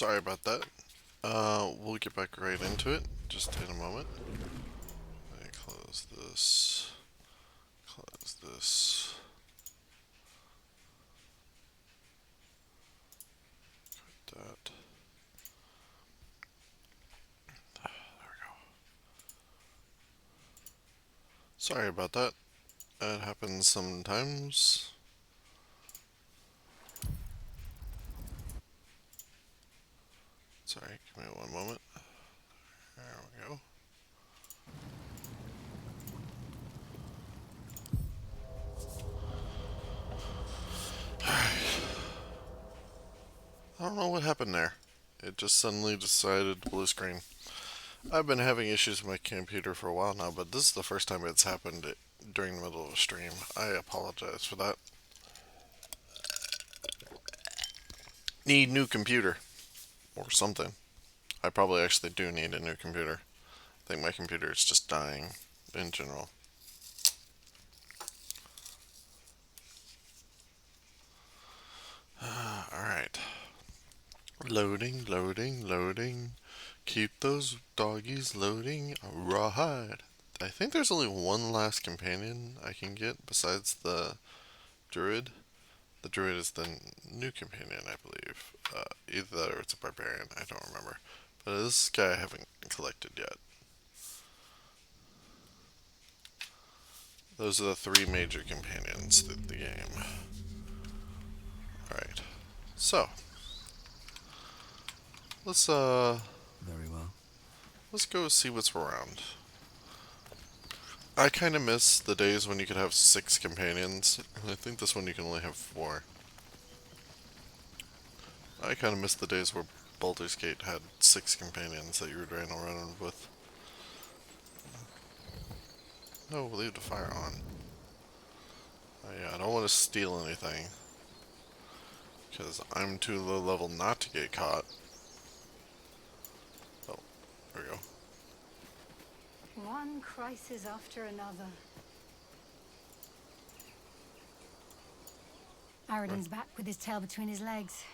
Sorry about that. We'll get back right into it. Just in a moment. Let me close this. Close this. That. There we go. Sorry about that. That happens sometimes. Sorry, give me one moment. There we go. I don't know what happened there. It just suddenly decided to blue screen. I've been having issues with my computer for a while now, but this is the first time it's happened during the middle of a stream. I apologize for that. Need new computer. Or something. I probably actually do need a new computer. I think my computer is just dying in general. Alright. Loading, loading, loading. Keep those doggies loading. Rawhide. I think there's only one last companion I can get besides the druid. The druid is the new companion, I believe. Either that or it's a barbarian. I don't remember. But this guy I haven't collected yet. Those are the three major companions to the game. Alright. So, let's Very well. let's go see what's around. I kind of miss the days when you could have 6 companions. I think this one you can only have 4. I kind of miss the days where Baldur's Gate had 6 companions that you would run around with. No, we'll leave the fire on. Oh, yeah, I don't want to steal anything. Because I'm too low level not to get caught. Oh, there we go. One crisis after another. Aradin's back with his tail between his legs.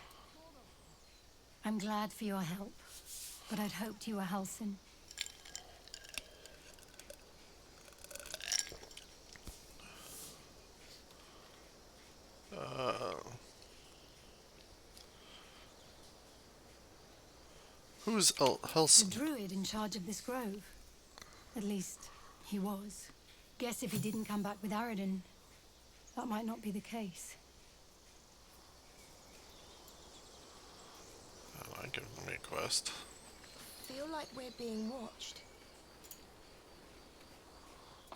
I'm glad for your help, but I'd hoped you were Halsin. Who's The Helson? druid in charge of this grove. At least, he was. Guess if he didn't come back with Aradin, that might not be the case. I give me a quest. Feel like we're being watched.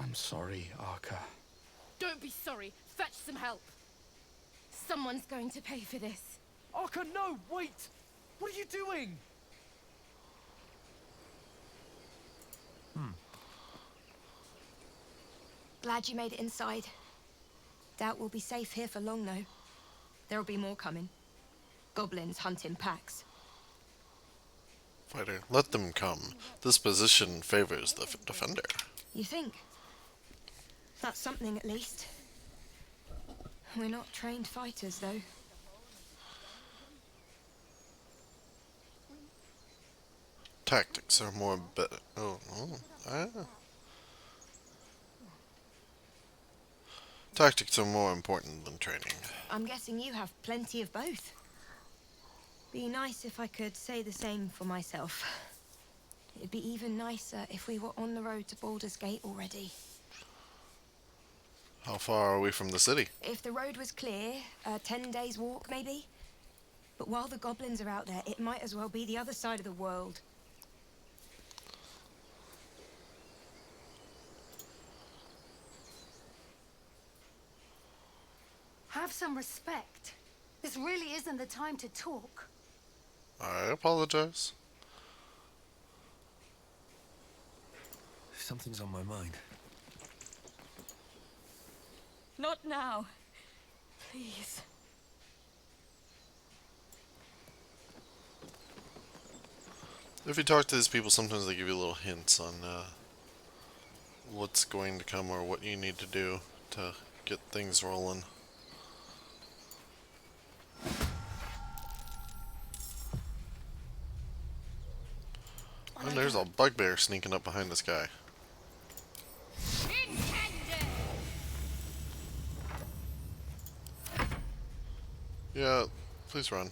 I'm sorry, Arca. Don't be sorry. Fetch some help. Someone's going to pay for this. Arca, no! Wait! What are you doing? Glad you made it inside. Doubt we'll be safe here for long, though. There'll be more coming. Goblins hunting packs. Fighter, let them come. This position favors the defender. You think? That's something, at least. We're not trained fighters, though. Tactics are more better. Tactics are more important than training. I'm guessing you have plenty of both. Be nice if I could say the same for myself. It'd be even nicer if we were on the road to Baldur's Gate already. How far are we from the city? If the road was clear, a 10 days walk, maybe? But while the goblins are out there, it might as well be the other side of the world. Have some respect. This really isn't the time to talk. I apologize. Something's on my mind. Not now. Please. If you talk to these people, sometimes they give you little hints on what's going to come or what you need to do to get things rolling. And there's a bugbear sneaking up behind this guy. Yeah, please run.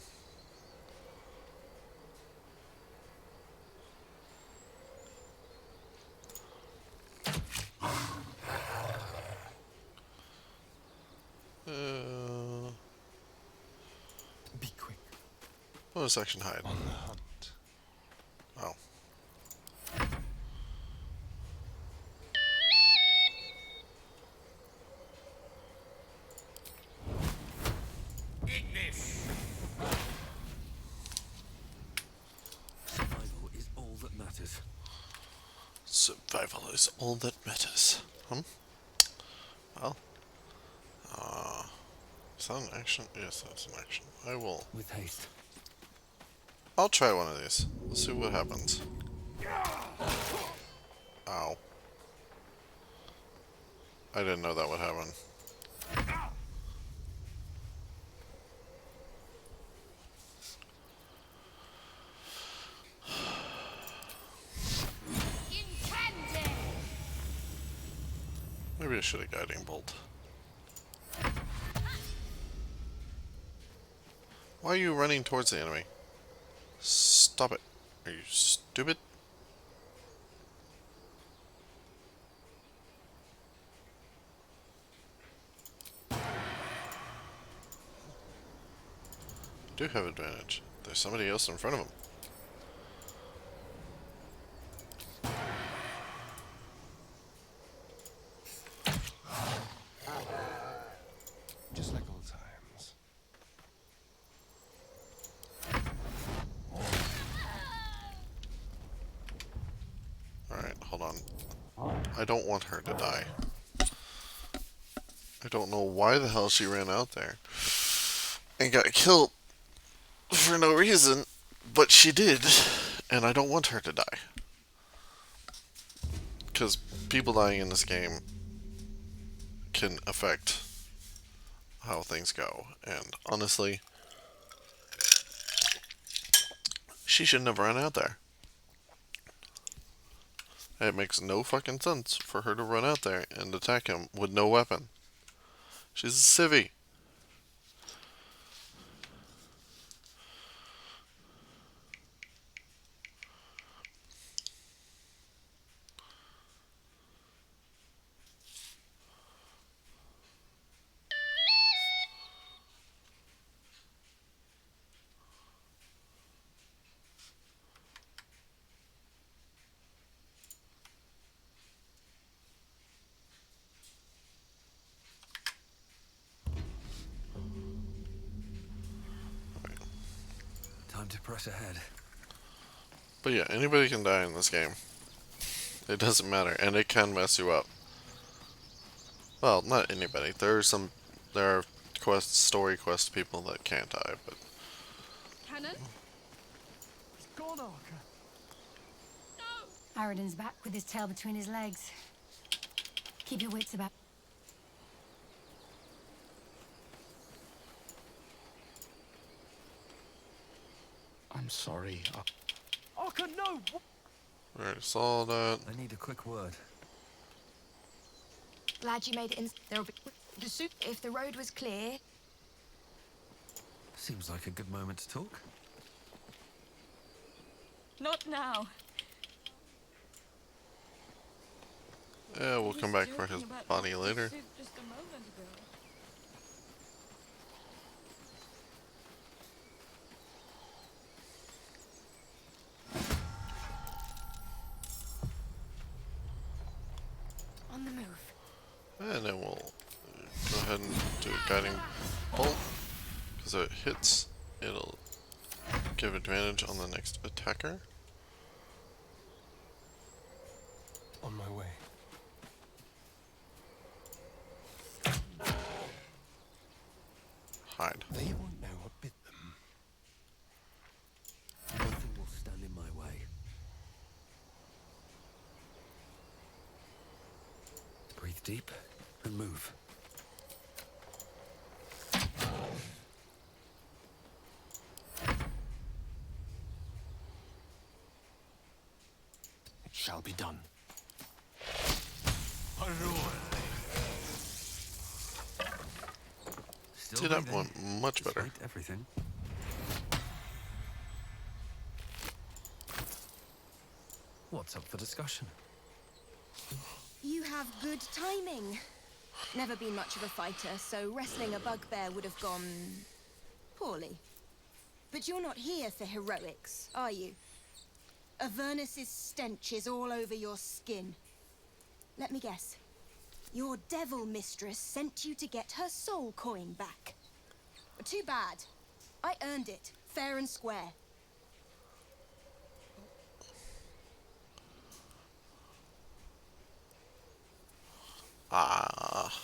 Be quick. Bonus action hide. On the hunt. Oh. Survival is all that matters. Survival is all that matters. Well. Is that an action? Yes, that's an action. I will. With haste. I'll try one of these. Let's see what happens. Ow. I didn't know that would happen. Maybe I should have guiding bolt. Why are you running towards the enemy? Stop it. Are you stupid? Do have advantage. There's somebody else in front of him. Just like old times. Alright, hold on. I don't want her to die. I don't know why the hell she ran out there and got killed for no reason, but she did, and I don't want her to die. Because people dying in this game can affect how things go, and honestly, she shouldn't have run out there. It makes no fucking sense for her to run out there and attack him with no weapon. She's a civvy. Time to press ahead. But yeah, anybody can die in this game. It doesn't matter, and it can mess you up. Well, not anybody. There are story quest people that can't die, but Cannon? He's gone, Arca. Aridin's back with his tail between his legs. Keep your wits about. I'm sorry. Arca, no! I already saw that. I need a quick word. Glad you made it in. There'll be the soup if the road was clear. Seems like a good moment to talk. Not now. Yeah, we'll come back for his body later. Just a moment ago. On the move. And then we'll go ahead and do a guiding bolt. Because if it hits, it'll give advantage on the next attacker. On my way. Hide. They won't know what bit them. Nothing will stand in my way. Breathe deep and move. shall be done. Still See, that breathing, went much better. despite everything. What's up for discussion? You have good timing. Never been much of a fighter, so wrestling a bugbear would have gone poorly. But you're not here for heroics, are you? Avernus's stench is all over your skin. Let me guess. Your devil mistress sent you to get her soul coin back. Too bad. I earned it, fair and square. Ah.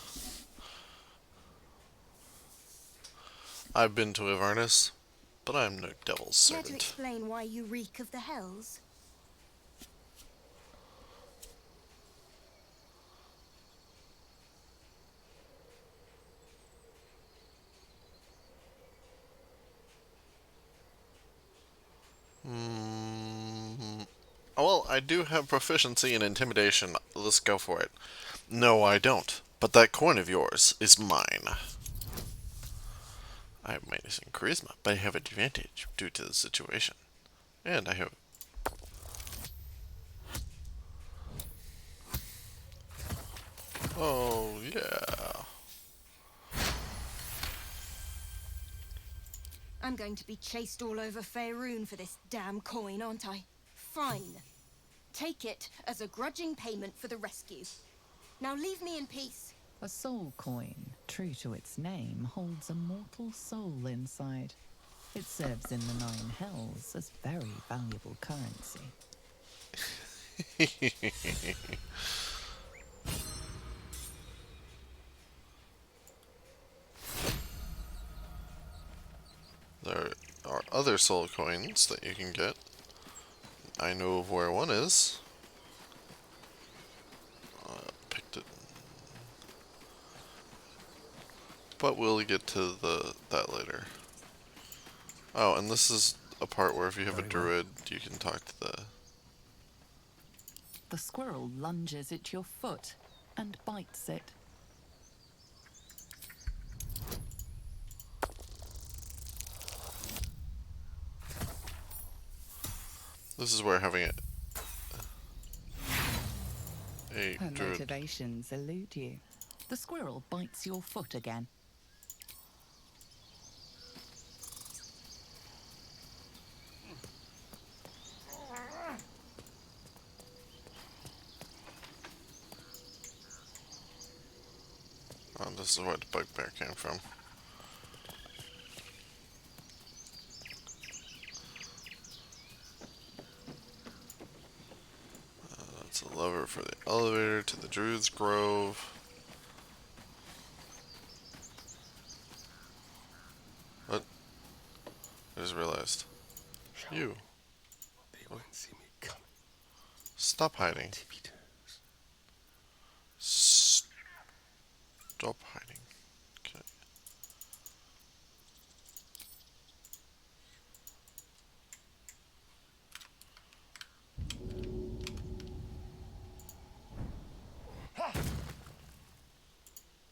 I've been to Avernus, but I'm no devil's Care to servant. explain why you reek of the hells? Well, I do have proficiency in intimidation. Let's go for it. No, I don't. But that coin of yours is mine. I have minus in charisma, but I have advantage due to the situation. And I have... Oh, yeah. I'm going to be chased all over Faerun for this damn coin, aren't I? Fine. Take it as a grudging payment for the rescue. Now leave me in peace. A soul coin, true to its name, holds a mortal soul inside. It serves in the 9 hells as very valuable currency. There are other soul coins that you can get. I know of where one is. Picked it. But we'll get to that later. Oh, and this is a part where if you have a druid, you can talk to the... The squirrel lunges at your foot and bites it. This is where having a Her druid... motivations elude you. The squirrel bites your foot again. Oh, this is where the bugbear came from. That's a lever for the elevator to the Druid's Grove. What? I just realized. You. They won't see me coming. Stop hiding. Tippy toes. Stop hiding. Okay.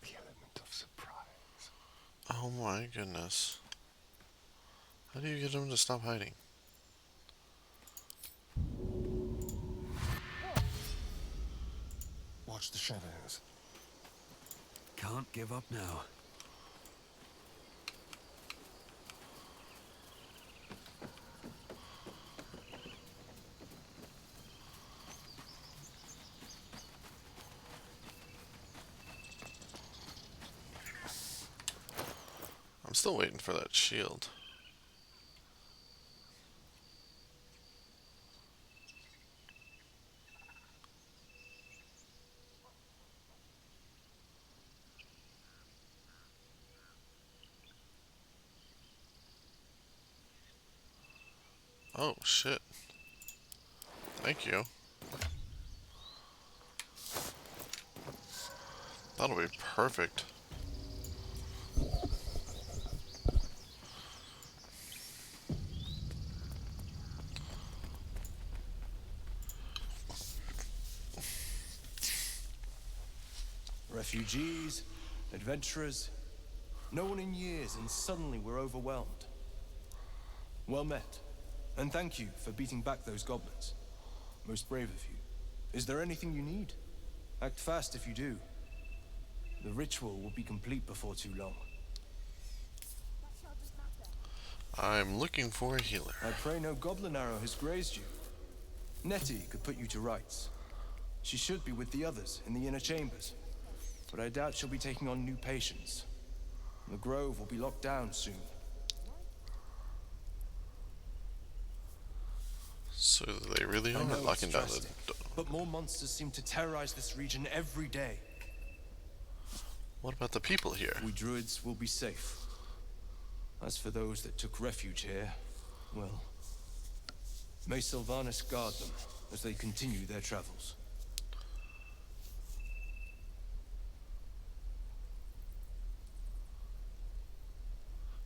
The element of surprise. Oh my goodness. How do you get him to stop hiding? Watch the shadows. Can't give up now. I'm still waiting for that shield. Oh shit. Thank you. That'll be perfect. Refugees, adventurers, no one in years, and suddenly we're overwhelmed. Well met, and thank you for beating back those goblins. Most brave of you. Is there anything you need? Act fast if you do. The ritual will be complete before too long. I'm looking for a healer. I pray no goblin arrow has grazed you. Nettie could put you to rights. She should be with the others in the inner chambers, but I doubt she'll be taking on new patients. The grove will be locked down soon. So they really I are know it's locking down the drastic, but more monsters seem to terrorize this region every day. What about the people here? We druids will be safe. As for those that took refuge here, well, may Sylvanas guard them as they continue their travels.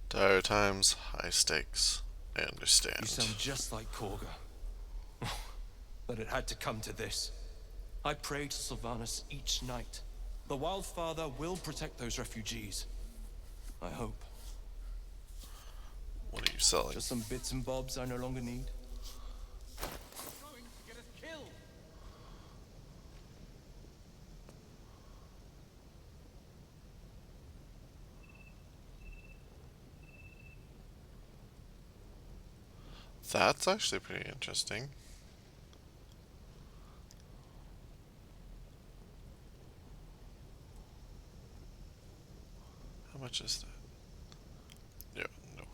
Dire times, high stakes. I You understand. sound just like Korga. But it had to come to this. I pray to Sylvanas each night. The Wildfather will protect those refugees. I hope. What are you selling? Just some bits and bobs I no longer need. Going to get us killed. That's actually pretty interesting. How much is that? Yeah, no.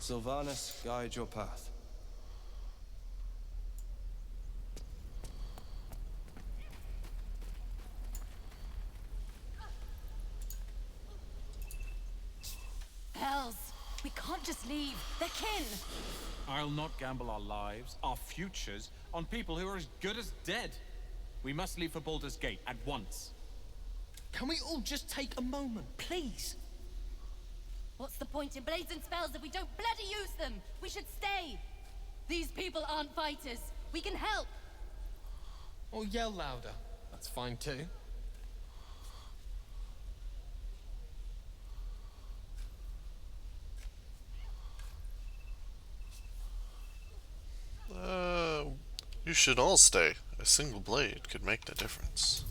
Sylvanas, guide your path. Hells, we can't just leave. They're kin. I'll not gamble our lives, our futures, on people who are as good as dead. We must leave for Baldur's Gate at once. Can we all just take a moment, please? What's the point in blazing spells if we don't bloody use them? We should stay. These people aren't fighters. We can help. Or yell louder. That's fine too. You should all stay. A single blade could make the difference.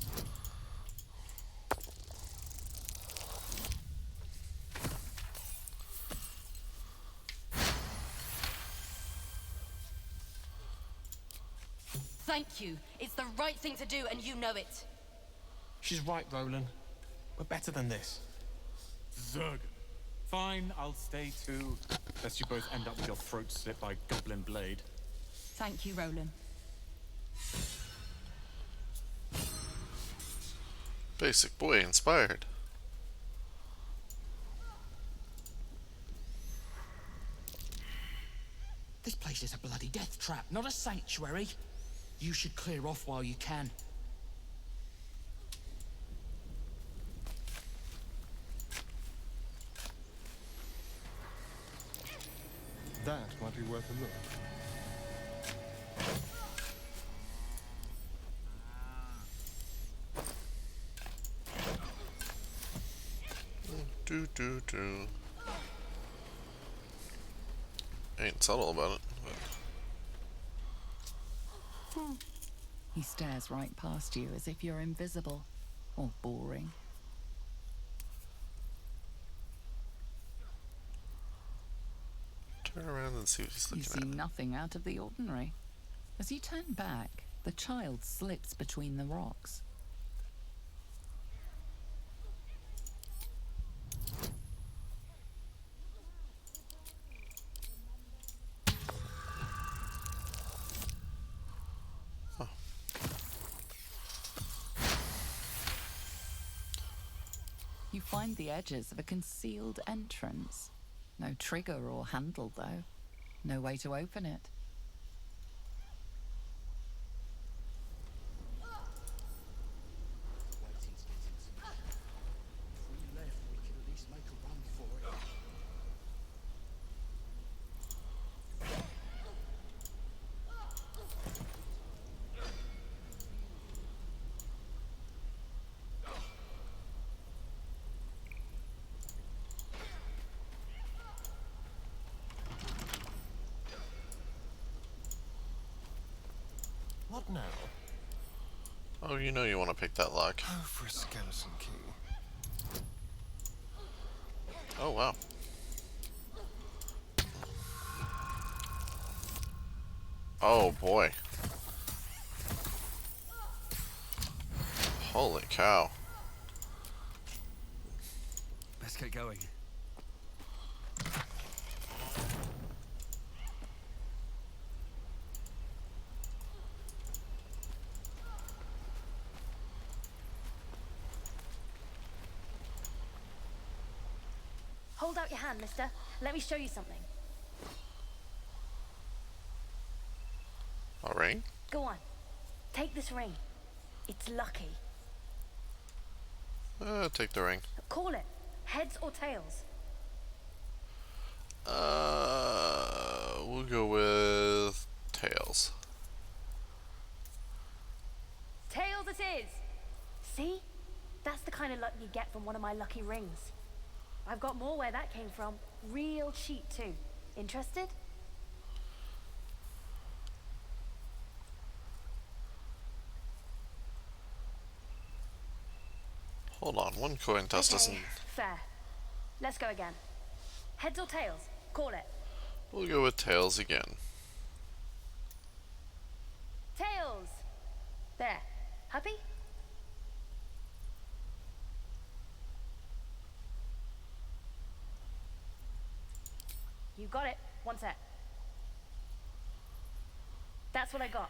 Thank you. It's the right thing to do, and you know it. She's right, Roland. We're better than this. Zerg. Fine, I'll stay too. Lest you both end up with your throat slit by Goblin Blade. Thank you, Roland. Basic boy inspired. This place is a bloody death trap, not a sanctuary. You should clear off while you can. That might be worth a look. Do. Ain't subtle about it. But He stares right past you as if you're invisible or boring. turn around and see what he's You looking see at. nothing out of the ordinary. As you turn back, the child slips between the rocks. Oh. You find the edges of a concealed entrance. No trigger or handle, though. No way to open it. What now? Oh, you know you want to pick that lock. Oh, for a skeleton key. Oh, wow. Oh, boy. Holy cow. Let's get going. Hold out your hand, mister. Let me show you something. A ring? Go on. Take this ring. It's lucky. Take the ring. Call it. Heads or tails? We'll go with tails. Tails it is! See? That's the kind of luck you get from one of my lucky rings. I've got more where that came from. Real cheap, too. Interested? Hold on, one coin toss doesn't... Fair. Let's go again. Heads or tails? Call it. We'll go with tails again. Tails! There. Happy? You got it. One sec. That's what I got.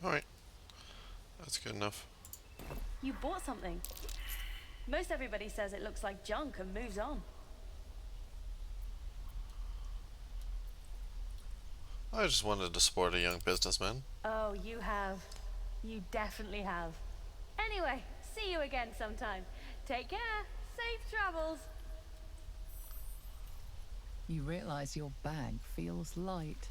Alright. That's good enough. You bought something. Most everybody says it looks like junk and moves on. I just wanted to support a young businessman. Oh, you have. You definitely have. Anyway, see you again sometime. Take care. Safe travels. You realize your bag feels light.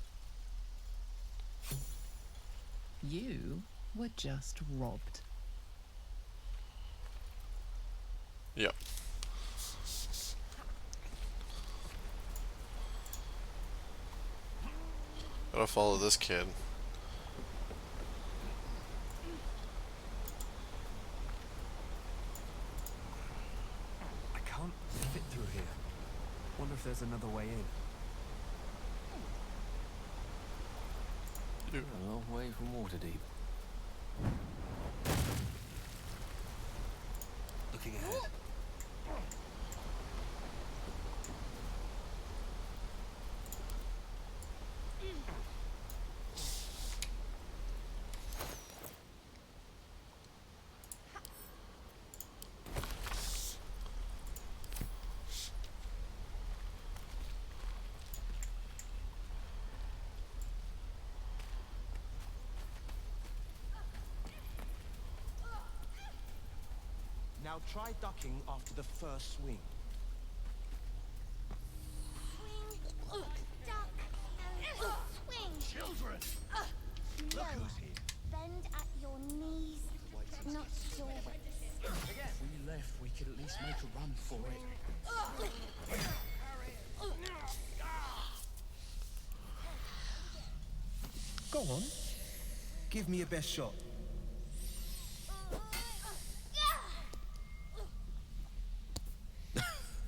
You were just robbed. Yep. Gotta follow this kid. I can't fit through here. Wonder if there's another way in. A long way from Waterdeep. Looking ahead. Now try ducking after the first swing. Swing, duck, and swing. Children! Look who's here. Bend at your knees, not your waist. If we left, we could at least make a run for it. Go on. Give me your best shot.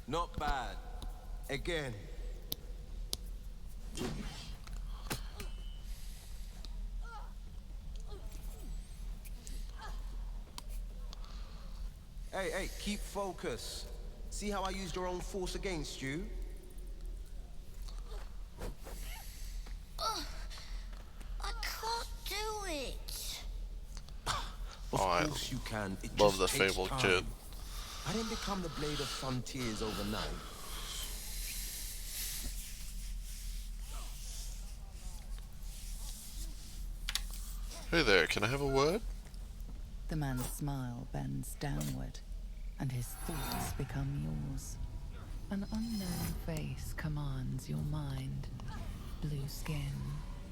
Not bad. Again. Hey, keep focus. See how I used your own force against you? I can't do I course you can. It love just the takes fabled time. kid. I didn't become the Blade of Frontiers overnight. Hey there, can I have a word? The man's smile bends downward, and his thoughts become yours. An unknown face commands your mind. Blue skin,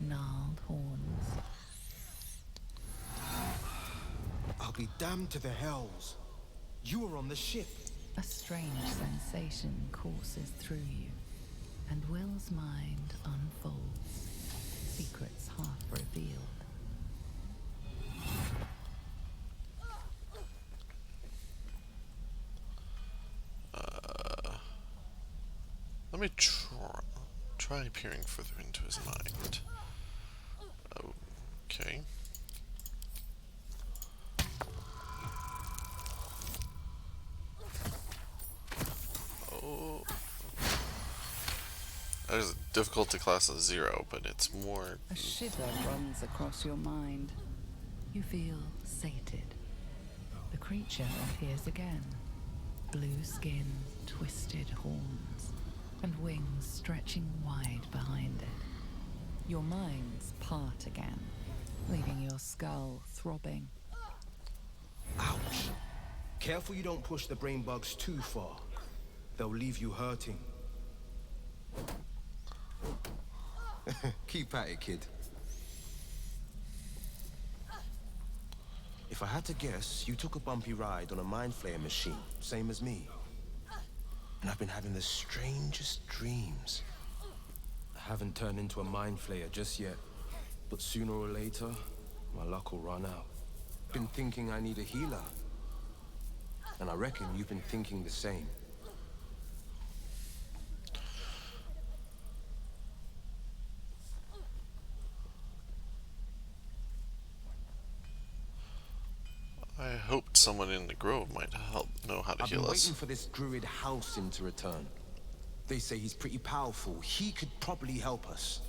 gnarled horns. I'll be damned to the hells. You were on the ship. A strange sensation courses through you, and Will's mind unfolds, secrets half revealed. Let me try peering further into his mind. Okay. Oh. That is difficult to class as 0, but it's more... A shiver runs across your mind. You feel sated. The creature appears again. Blue skin, twisted horns, and wings stretching wide behind it. Your minds part again, leaving your skull throbbing. Ouch. Careful you don't push the brain bugs too far. They'll leave you hurting. Keep at it, kid. If I had to guess, you took a bumpy ride on a mind flayer machine, same as me. And I've been having the strangest dreams. I haven't turned into a mind flayer just yet, but sooner or later, my luck will run out. Been thinking I need a healer. And I reckon you've been thinking the same. I hoped someone in the grove might help know how to I've heal been us. waiting for this druid Halcyon to return. They say he's pretty powerful. He could probably help us.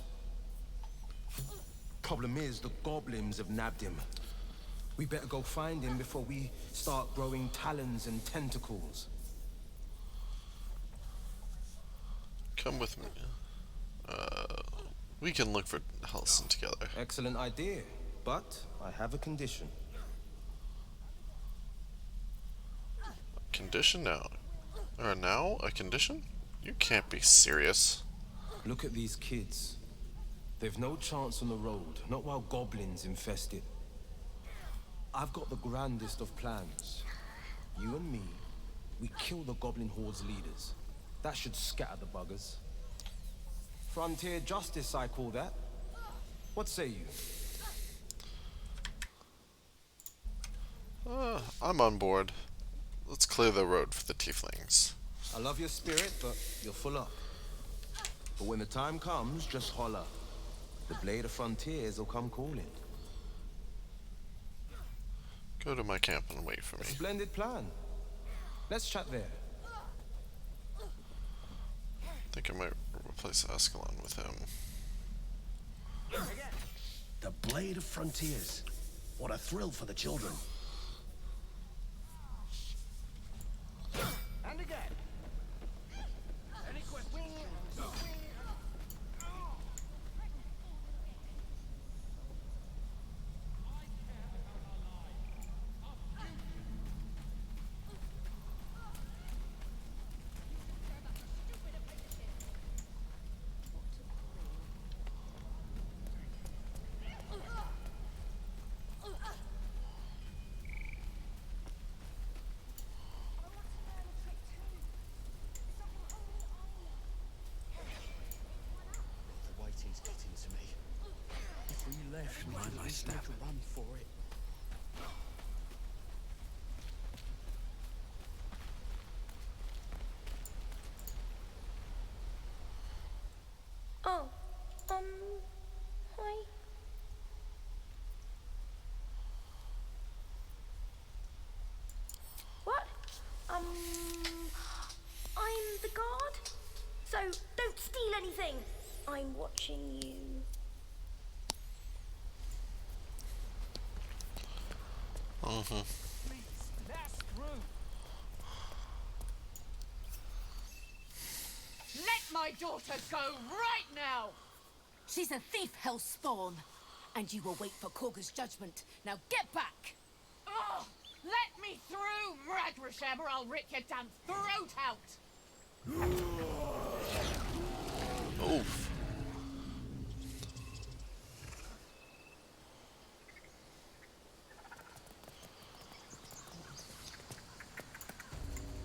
Problem is, the goblins have nabbed him. We better go find him before we start growing talons and tentacles. Come with me. We can look for Halcyon together. Excellent idea, but I have a condition. Condition now? Now? A condition? You can't be serious. Look at these kids. They've no chance on the road, not while goblins infest it. I've got the grandest of plans. You and me, we kill the goblin horde's leaders. That should scatter the buggers. Frontier justice, I call that. What say you? I'm on board. Let's clear the road for the tieflings. I love your spirit, but you're full up. But when the time comes, just holler. The Blade of Frontiers will come calling. Go to my camp and wait for me. Splendid plan. Let's chat there. I think I might replace Ascalon with him. The Blade of Frontiers. What a thrill for the children. And again. Any questions? Mind my step. Run for it. Oh, hi. What? I'm the guard. So don't steal anything. I'm watching you. Mm-hmm. Please, last room. Let my daughter go right now! She's a thief, hellspawn. And you will wait for Korga's judgment. Now get back! Oh, let me through, Ragrasham, or I'll rip your damn throat out! Oof.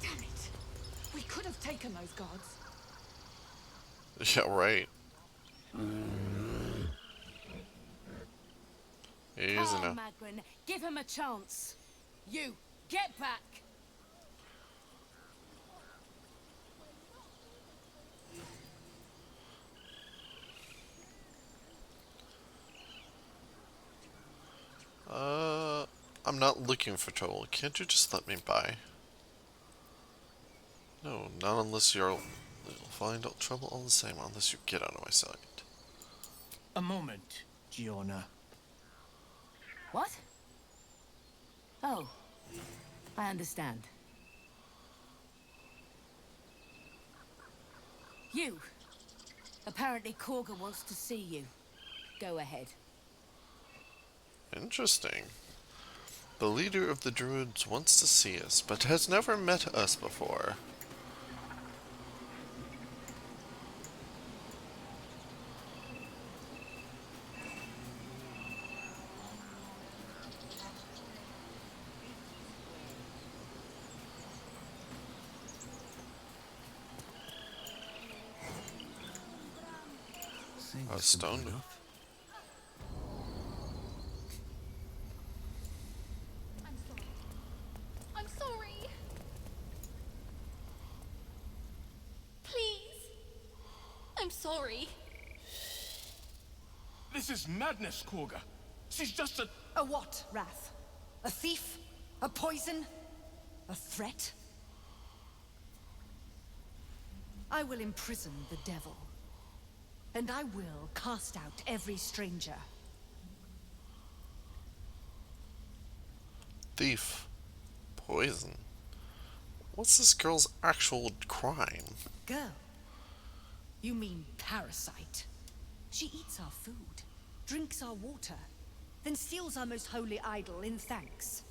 Damn it! We could have taken those guards. Yeah, right. Easy Come now. on, Magrin. Give him a chance. You, get back! I'm not looking for trouble. Can't you just let me by? No, not unless you'll find trouble all the same, unless you get out of my sight. A moment, Giona. What? Oh, I understand. You. Apparently Korga wants to see you. Go ahead. Interesting. The leader of the druids wants to see us, but has never met us before. A stone. I'm sorry. Please. I'm sorry. This is madness, Korga. She's just a... A what, Wrath? A thief? A poison? A threat? I will imprison the devil. And I will cast out every stranger. Thief. Poison. What's this girl's actual crime? Girl? You mean parasite? She eats our food, drinks our water, then steals our most holy idol in thanks.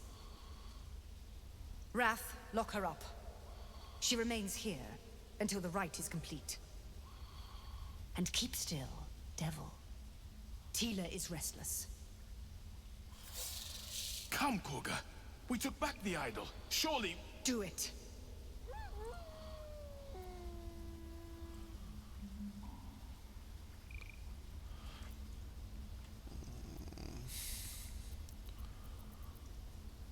Wrath, lock her up. She remains here until the rite is complete. And keep still, devil. Tila is restless. Come, Korga. We took back the idol. Surely... Do it.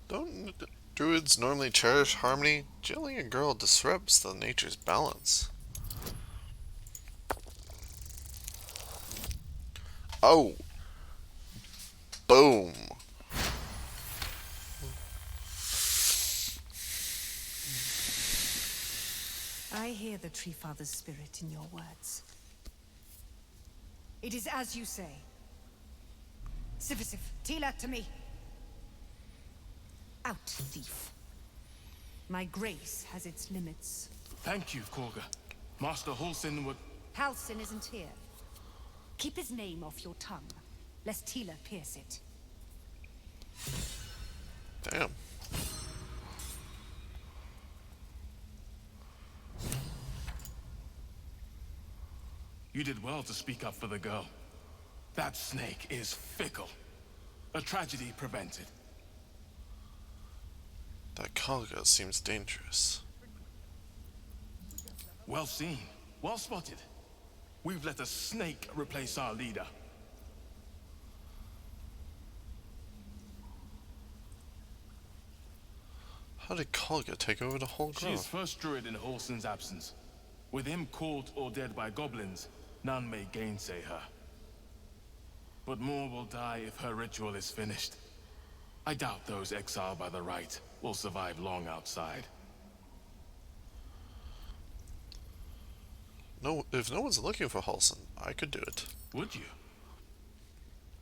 Don't druids normally cherish harmony? Jailing a girl disrupts the nature's balance. Oh! Boom! I hear the Tree Father's spirit in your words. It is as you say. Sivasif, Tila to me. Out, thief. My grace has its limits. Thank you, Korga. Master Halsin would... Halsin isn't here. Keep his name off your tongue, lest Tila pierce it. Damn. You did well to speak up for the girl. That snake is fickle. A tragedy prevented. That Kalga seems dangerous. Well seen. Well spotted. We've let a snake replace our leader. How did Kalga take over the whole She grove? is first druid in Halsin's absence. With him caught or dead by goblins, none may gainsay her. But more will die if her ritual is finished. I doubt those exiled by the rite will survive long outside. No, if no one's looking for Halsin, I could do it. Would you?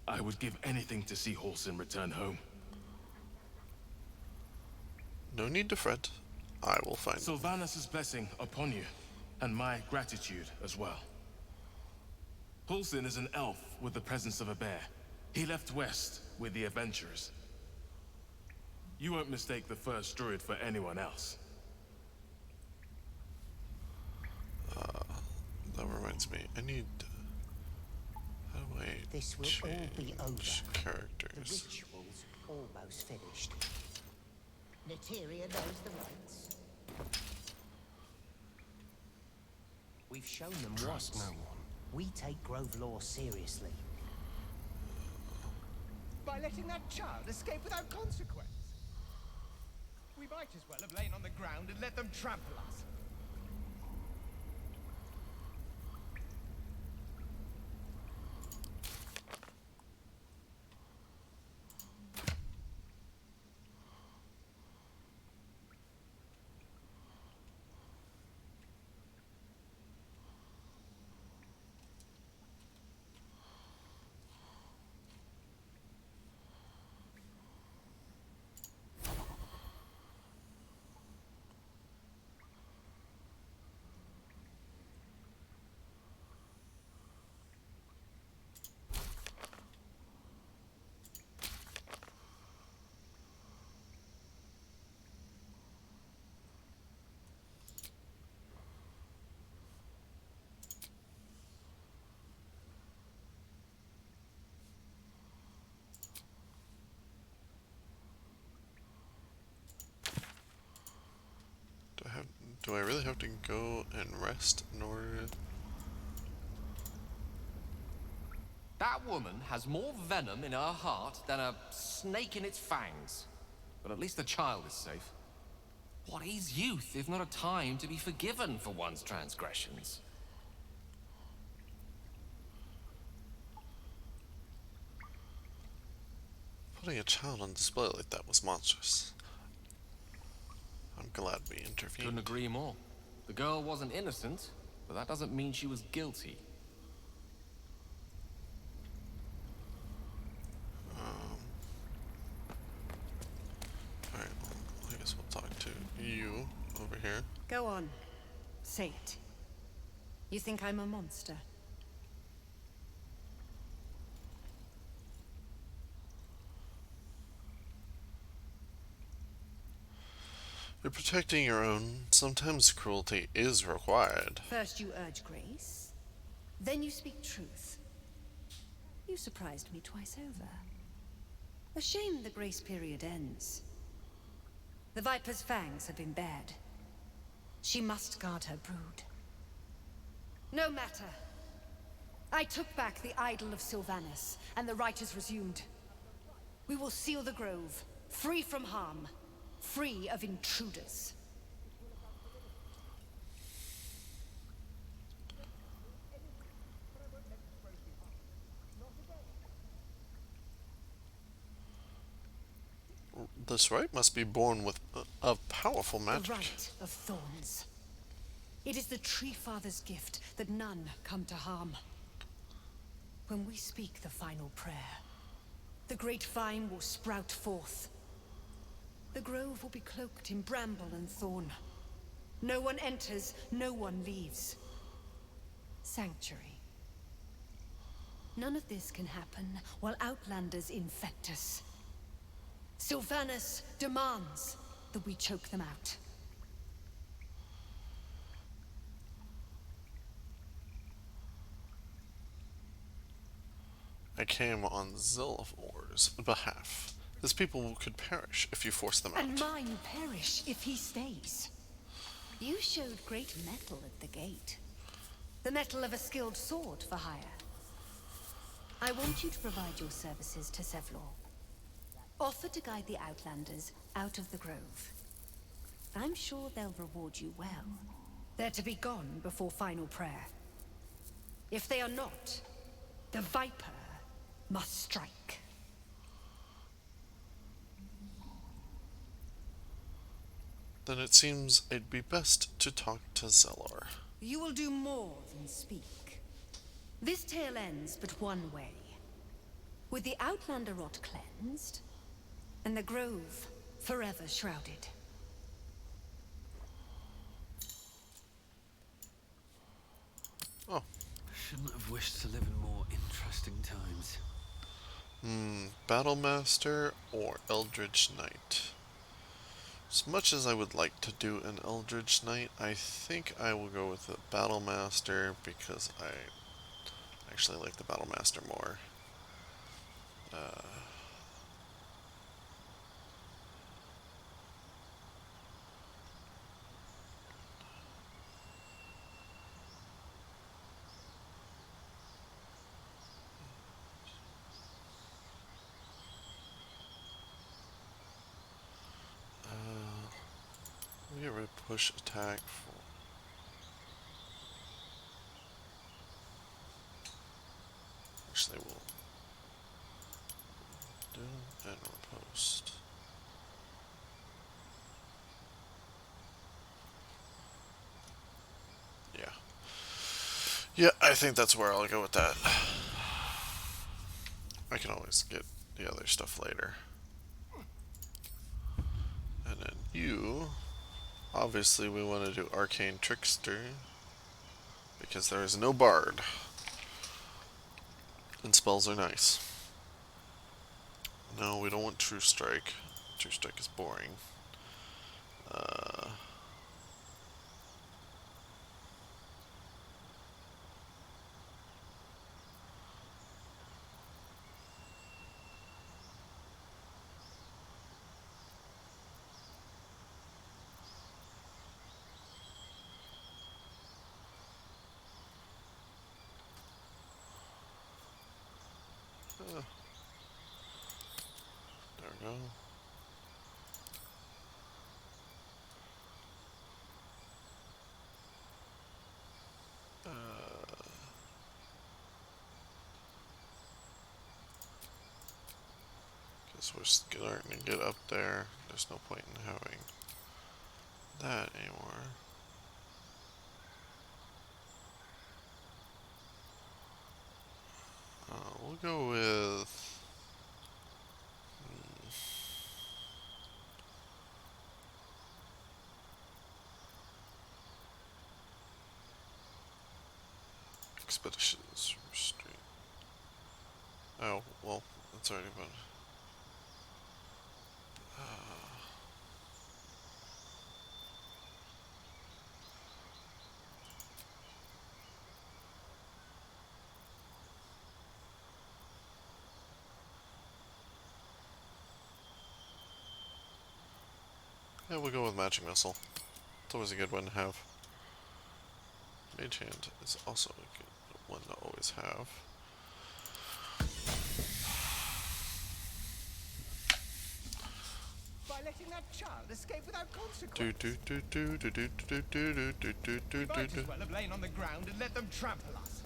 I would give anything to see Halsin return home. No need to fret. I will find them. Sylvanus' blessing upon you, and my gratitude as well. Hulsin is an elf with the presence of a bear. He left west with the adventurers. You won't mistake the first druid for anyone else. That reminds me, I need... How do I This will all be over. change The characters? ritual's almost finished. Neteria knows the rites. We've shown them Trust once. no one. We take Grove law seriously. By letting that child escape without consequence. We might as well have lain on the ground and let them trample us. Do I really have to go and rest in order? That woman has more venom in her heart than a snake in its fangs. But at least the child is safe. What is youth if not a time to be forgiven for one's transgressions? Putting a child on display like that was monstrous. I'm glad we intervened. Couldn't agree more. The girl wasn't innocent, but that doesn't mean she was guilty. Alright, well, I guess we'll talk to you over here. Go on. Say it. You think I'm a monster? You're protecting your own. Sometimes cruelty is required. First you urge grace, then you speak truth. You surprised me twice over. A shame the grace period ends. The Viper's fangs have been bared. She must guard her brood. No matter. I took back the idol of Sylvanus, and the rite is resumed. We will seal the grove, free from harm. Free of intruders. This rite must be born with a powerful magic. The rite of thorns. It is the Tree Father's gift that none come to harm. When we speak the final prayer, the great vine will sprout forth. The grove will be cloaked in bramble and thorn. No one enters, no one leaves. Sanctuary. None of this can happen while Outlanders infect us. Sylvanus demands that we choke them out. I came on Zilvor's behalf. His people could perish if you force them out. And mine perish if he stays. You showed great mettle at the gate. The mettle of a skilled sword for hire. I want you to provide your services to Sevlor. Offer to guide the Outlanders out of the grove. I'm sure they'll reward you well. They're to be gone before final prayer. If they are not, the Viper must strike. Then it seems it'd be best to talk to Zelor. You will do more than speak. This tale ends but one way. With the Outlander rot cleansed, and the grove forever shrouded. Oh. Shouldn't have wished to live in more interesting times. Battlemaster or Eldritch Knight? As much as I would like to do an Eldritch Knight, I think I will go with the Battlemaster because I actually like the Battlemaster more. We get rid of push attack for. Actually, we'll do and riposte. Yeah. Yeah, I think that's where I'll go with that. I can always get the other stuff later. And then you, obviously we want to do Arcane Trickster, because there is no Bard. And spells are nice. No, we don't want True Strike. True Strike is boring. There we go. Guess we're starting to get up there. There's no point in having that anymore. We'll go with... Expeditions Restraint. Oh, well, that's already been... Yeah, we'll go with Matching Missile. It's always a good one to have. Mage Hand is also a good one to always have. By letting that child escape without consequence. Do do do do do do do do do do do do We might do. as well have lain on the ground and let them trample us.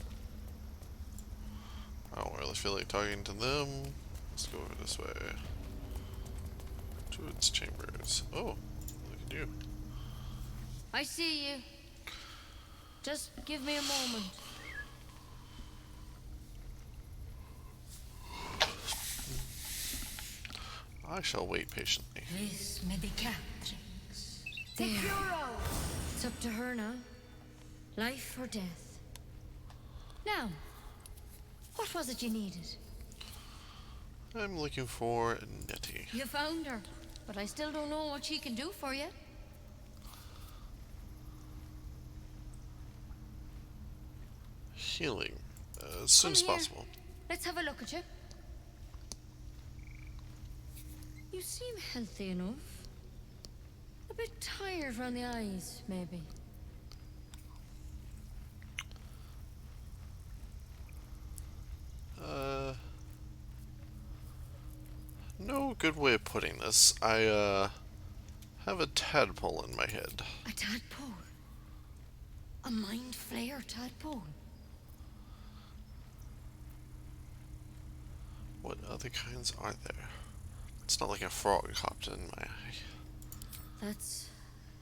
I don't really feel like talking to them. Let's go over this way. Druid's Chambers. Oh, look at you. I see you. Just give me a moment. I shall wait patiently. This medicatrix. There. It's up to her now. Life or death. Now, what was it you needed? I'm looking for Nettie. You found her, but I still don't know what she can do for you. Healing. As soon as possible. Let's have a look at you. You seem healthy enough. A bit tired around the eyes, maybe. No good way of putting this. I have a tadpole in my head. A tadpole? A mind flayer tadpole? What other kinds are there? It's not like a frog hopped in my eye. That's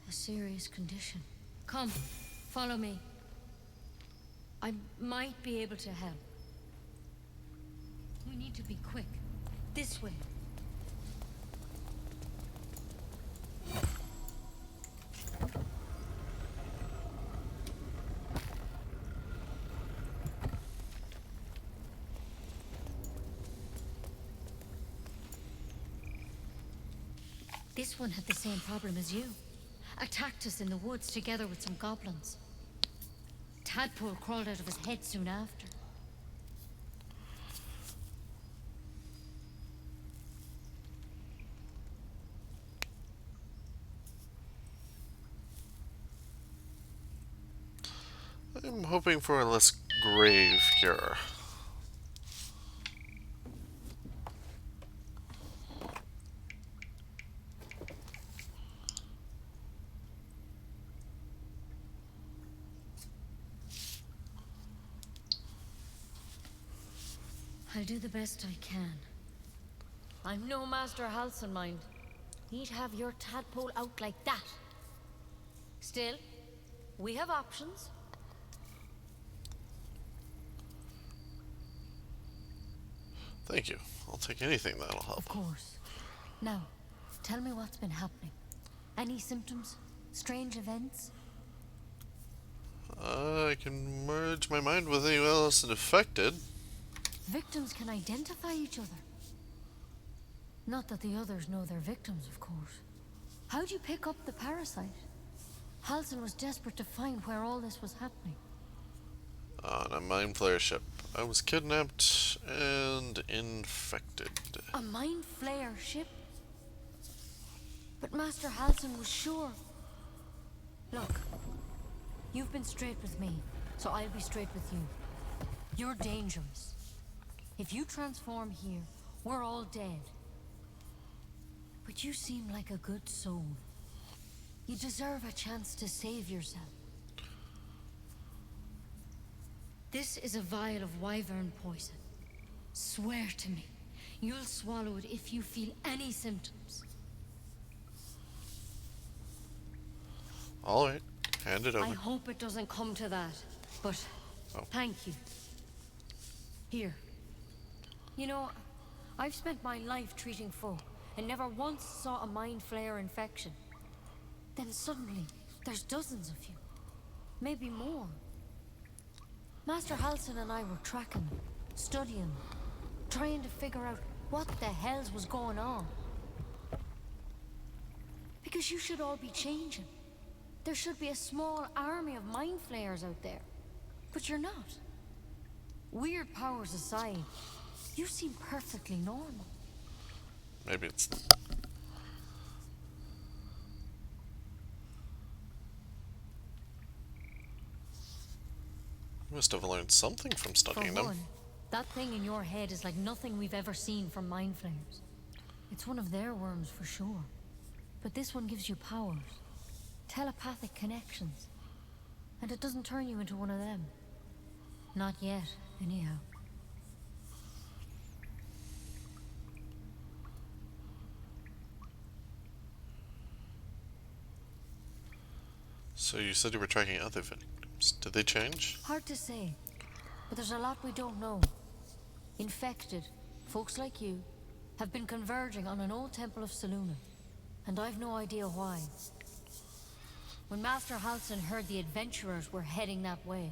a serious condition. Come, follow me. I might be able to help. We need to be quick. This way. This one had the same problem as you. Attacked us in the woods together with some goblins. Tadpole crawled out of his head soon after. I'm hoping for a less grave cure. I'll do the best I can. I'm no Master Halson, mind. He'd have your tadpole out like that. Still, we have options. Thank you. I'll take anything that'll help. Of course. Now, tell me what's been happening. Any symptoms? Strange events? I can merge my mind with anyone else affected. Victims can identify each other. Not that the others know they're victims, of course. How'd you pick up the parasite? Halson was desperate to find where all this was happening. On a mind flayer ship. I was kidnapped and infected. A mind flayer ship? But Master Halson was sure. Look, you've been straight with me, so I'll be straight with you. You're dangerous. If you transform here, we're all dead. But you seem like a good soul. You deserve a chance to save yourself. This is a vial of wyvern poison. Swear to me, you'll swallow it if you feel any symptoms. Alright, hand it over. I hope it doesn't come to that, but thank you. Here. You know, I've spent my life treating folk and never once saw a mind flayer infection. Then suddenly, there's dozens of you. Maybe more. Master Halson and I were tracking them, studying them, trying to figure out what the hells was going on. Because you should all be changing. There should be a small army of mind flayers out there. But you're not. Weird powers aside, you seem perfectly normal. Maybe it's... You must have learned something from studying them. For one, that thing in your head is like nothing we've ever seen from mind flayers. It's one of their worms for sure. But this one gives you powers. Telepathic connections. And it doesn't turn you into one of them. Not yet, anyhow. So you said you were tracking other victims. Did they change? Hard to say. But there's a lot we don't know. Infected, folks like you, have been converging on an old temple of Selûne. And I've no idea why. When Master Halson heard the adventurers were heading that way,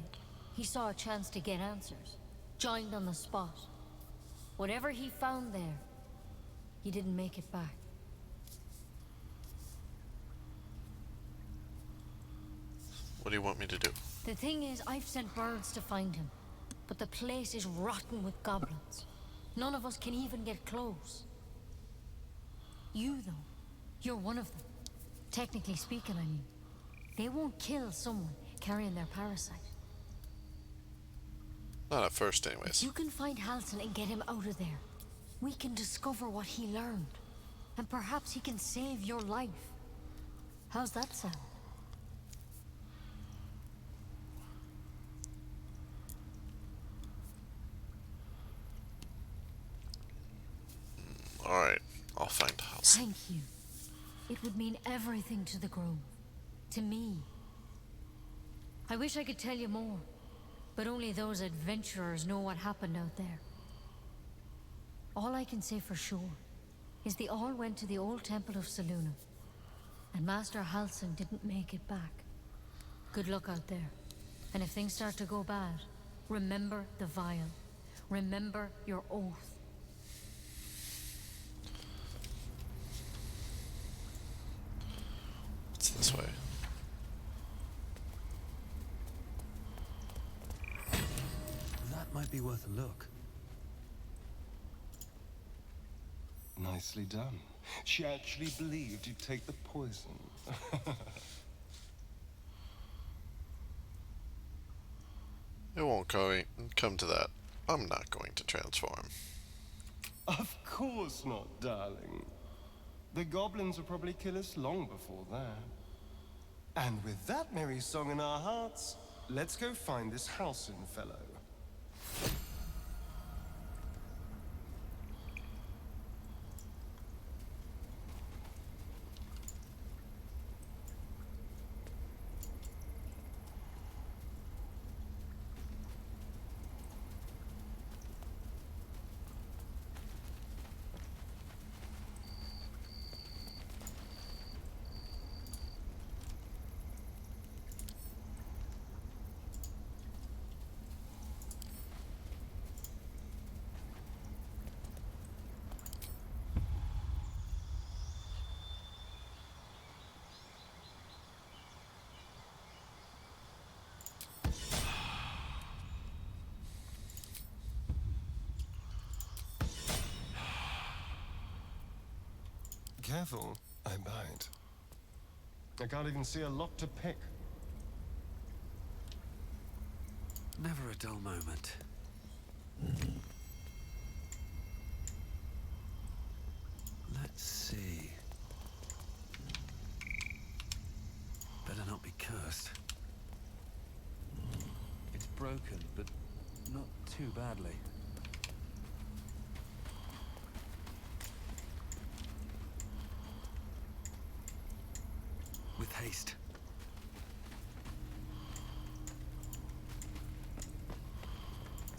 he saw a chance to get answers. Joined on the spot. Whatever he found there, he didn't make it back. What do you want me to do? The thing is, I've sent birds to find him. But the place is rotten with goblins. None of us can even get close. You, though, you're one of them. Technically speaking, I mean. They won't kill someone carrying their parasite. Not at first, anyways. If you can find Halson and get him out of there, we can discover what he learned. And perhaps he can save your life. How's that sound? Alright, I'll find Halson. Thank you. It would mean everything to the Grove. To me. I wish I could tell you more, but only those adventurers know what happened out there. All I can say for sure is they all went to the old temple of Selûne, and Master Halson didn't make it back. Good luck out there, and if things start to go bad, remember the vial. Remember your oath. might be worth a look. Nicely done. She actually believed you'd take the poison. It won't come to that. I'm not going to transform. Of course not, darling. The goblins will probably kill us long before that. And with that merry song in our hearts, let's go find this Halcyon fellow. Careful, I bite. I can't even see a lot to pick. Never a dull moment. Let's see. Better not be cursed. It's broken, but not too badly. With haste.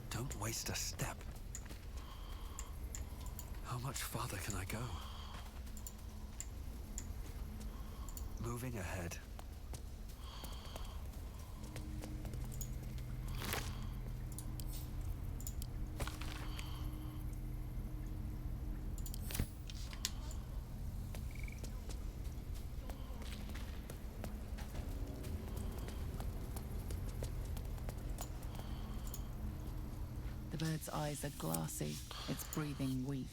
Don't waste a step. How much farther can I go? Moving ahead. The bird's eyes are glassy, its breathing weak.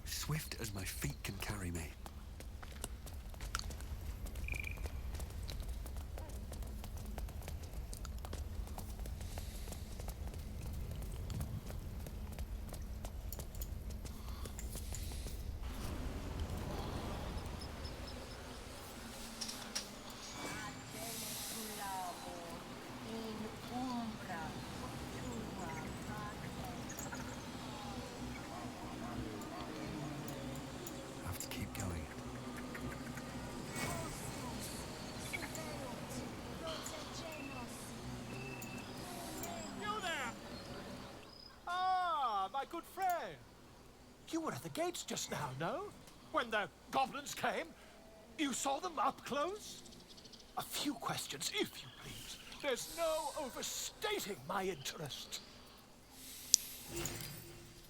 Swift as my feet can carry me. Have to keep going. You there! Ah, my good friend. You were at the gates just now, no? When the goblins came? You saw them up close? A few questions, if you please. There's no overstating my interest.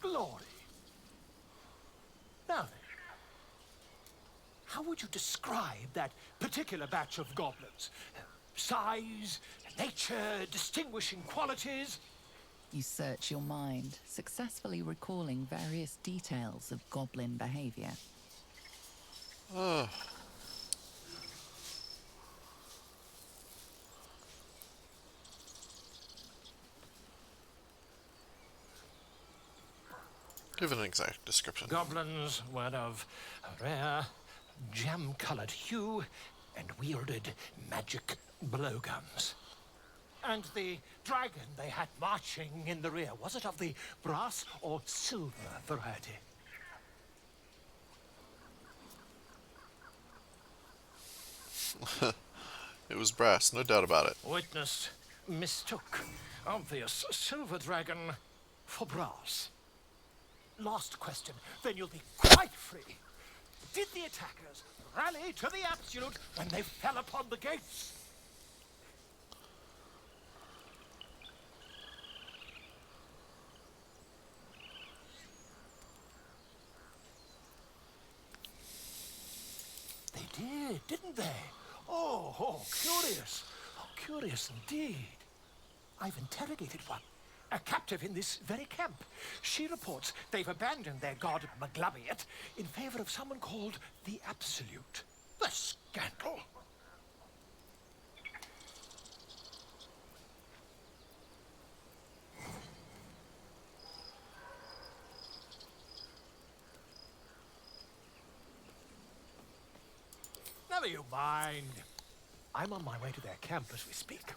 Glory. Now then, how would you describe that particular batch of goblins? Size, nature, distinguishing qualities? You search your mind, successfully recalling various details of goblin behavior. Give an exact description. Goblins were of a rare, jam-colored hue and wielded magic blowguns. And the dragon they had marching in the rear, was it of the brass or silver variety? It was brass, no doubt about it. Witness mistook obvious silver dragon for brass. Last question, then you'll be quite free. Did the attackers rally to the absolute when they fell upon the gates? did, didn't they? Oh, curious. Oh, curious indeed. I've interrogated one, a captive in this very camp. She reports they've abandoned their god Maglabiat in favor of someone called the Absolute. The scandal! Never you mind. I'm on my way to their camp as we speak.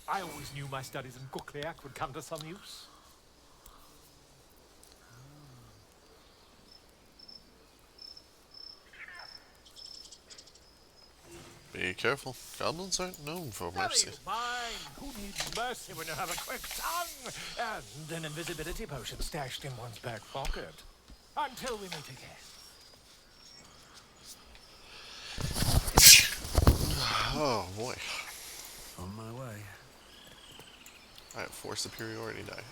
I always knew my studies in WAAGH would come to some use. Be careful. Goblins aren't known for Never mercy. you mind. Who needs mercy when you have a quick tongue and an invisibility potion stashed in one's back pocket? Until we meet again. Oh boy. On my way. I have 4 superiority die.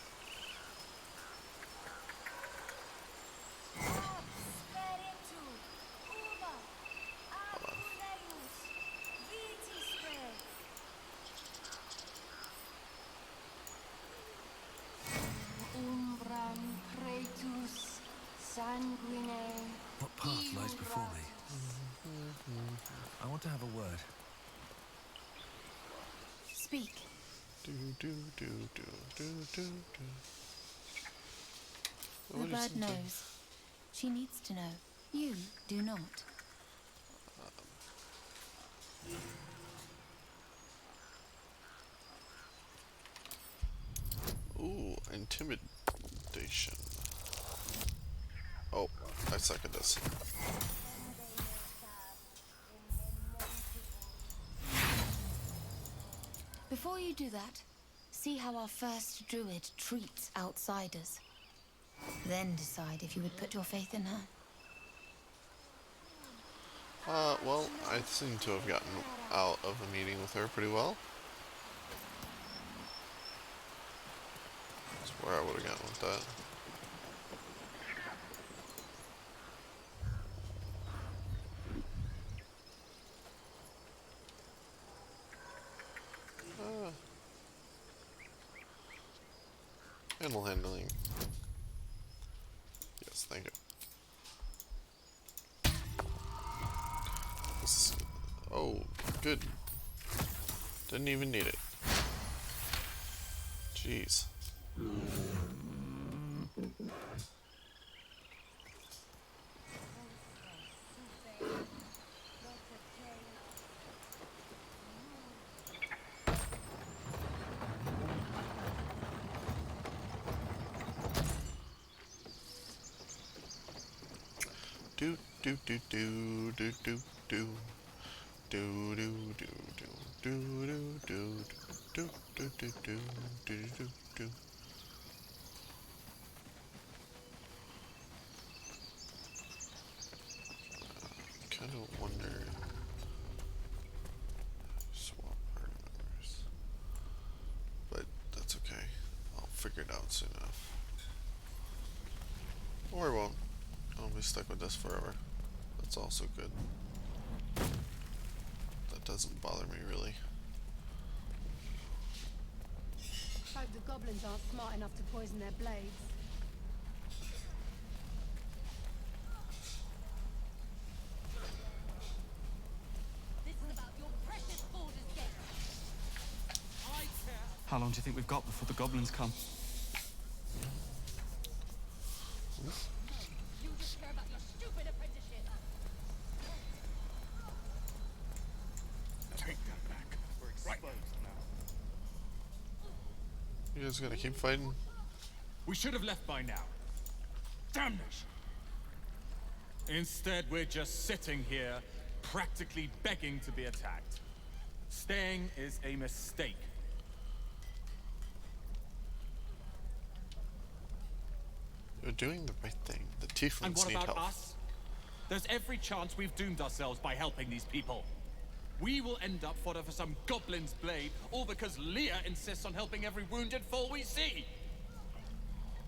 Hold on. What path lies before me? I want to have a word. Speak. Do do do do do do do. The What is bird it? knows. She needs to know. You do not. Ooh, intimidation. Oh, I suck at this. Before you do that, see how our first druid treats outsiders. Then decide if you would put your faith in her. Well, I seem to have gotten out of a meeting with her pretty well. That's where I would have gotten with that. Animal handling. Yes, thank you. This is, oh, good. Didn't even need it. Jeez. Do do do do do do do do do do do do do do do do do do do do. Kind of wonder. Swap party members, but that's okay. I'll figure it out soon enough, or I won't. I'll be stuck with this forever. That's also good. That doesn't bother me really. Hope the goblins aren't smart enough to poison their blades. This is about your precious Baldur's Gate. How long do you think we've got before the goblins come? You just care about your stupid apprenticeship. Take that back. We're exposed now. You guys gonna keep fighting? We should have left by now. Damnation! Instead, we're just sitting here, practically begging to be attacked. Staying is a mistake. You're doing the right thing. The And tieflings what need about help. us? There's every chance we've doomed ourselves by helping these people. We will end up fodder for some goblin's blade, all because Leah insists on helping every wounded foe we see.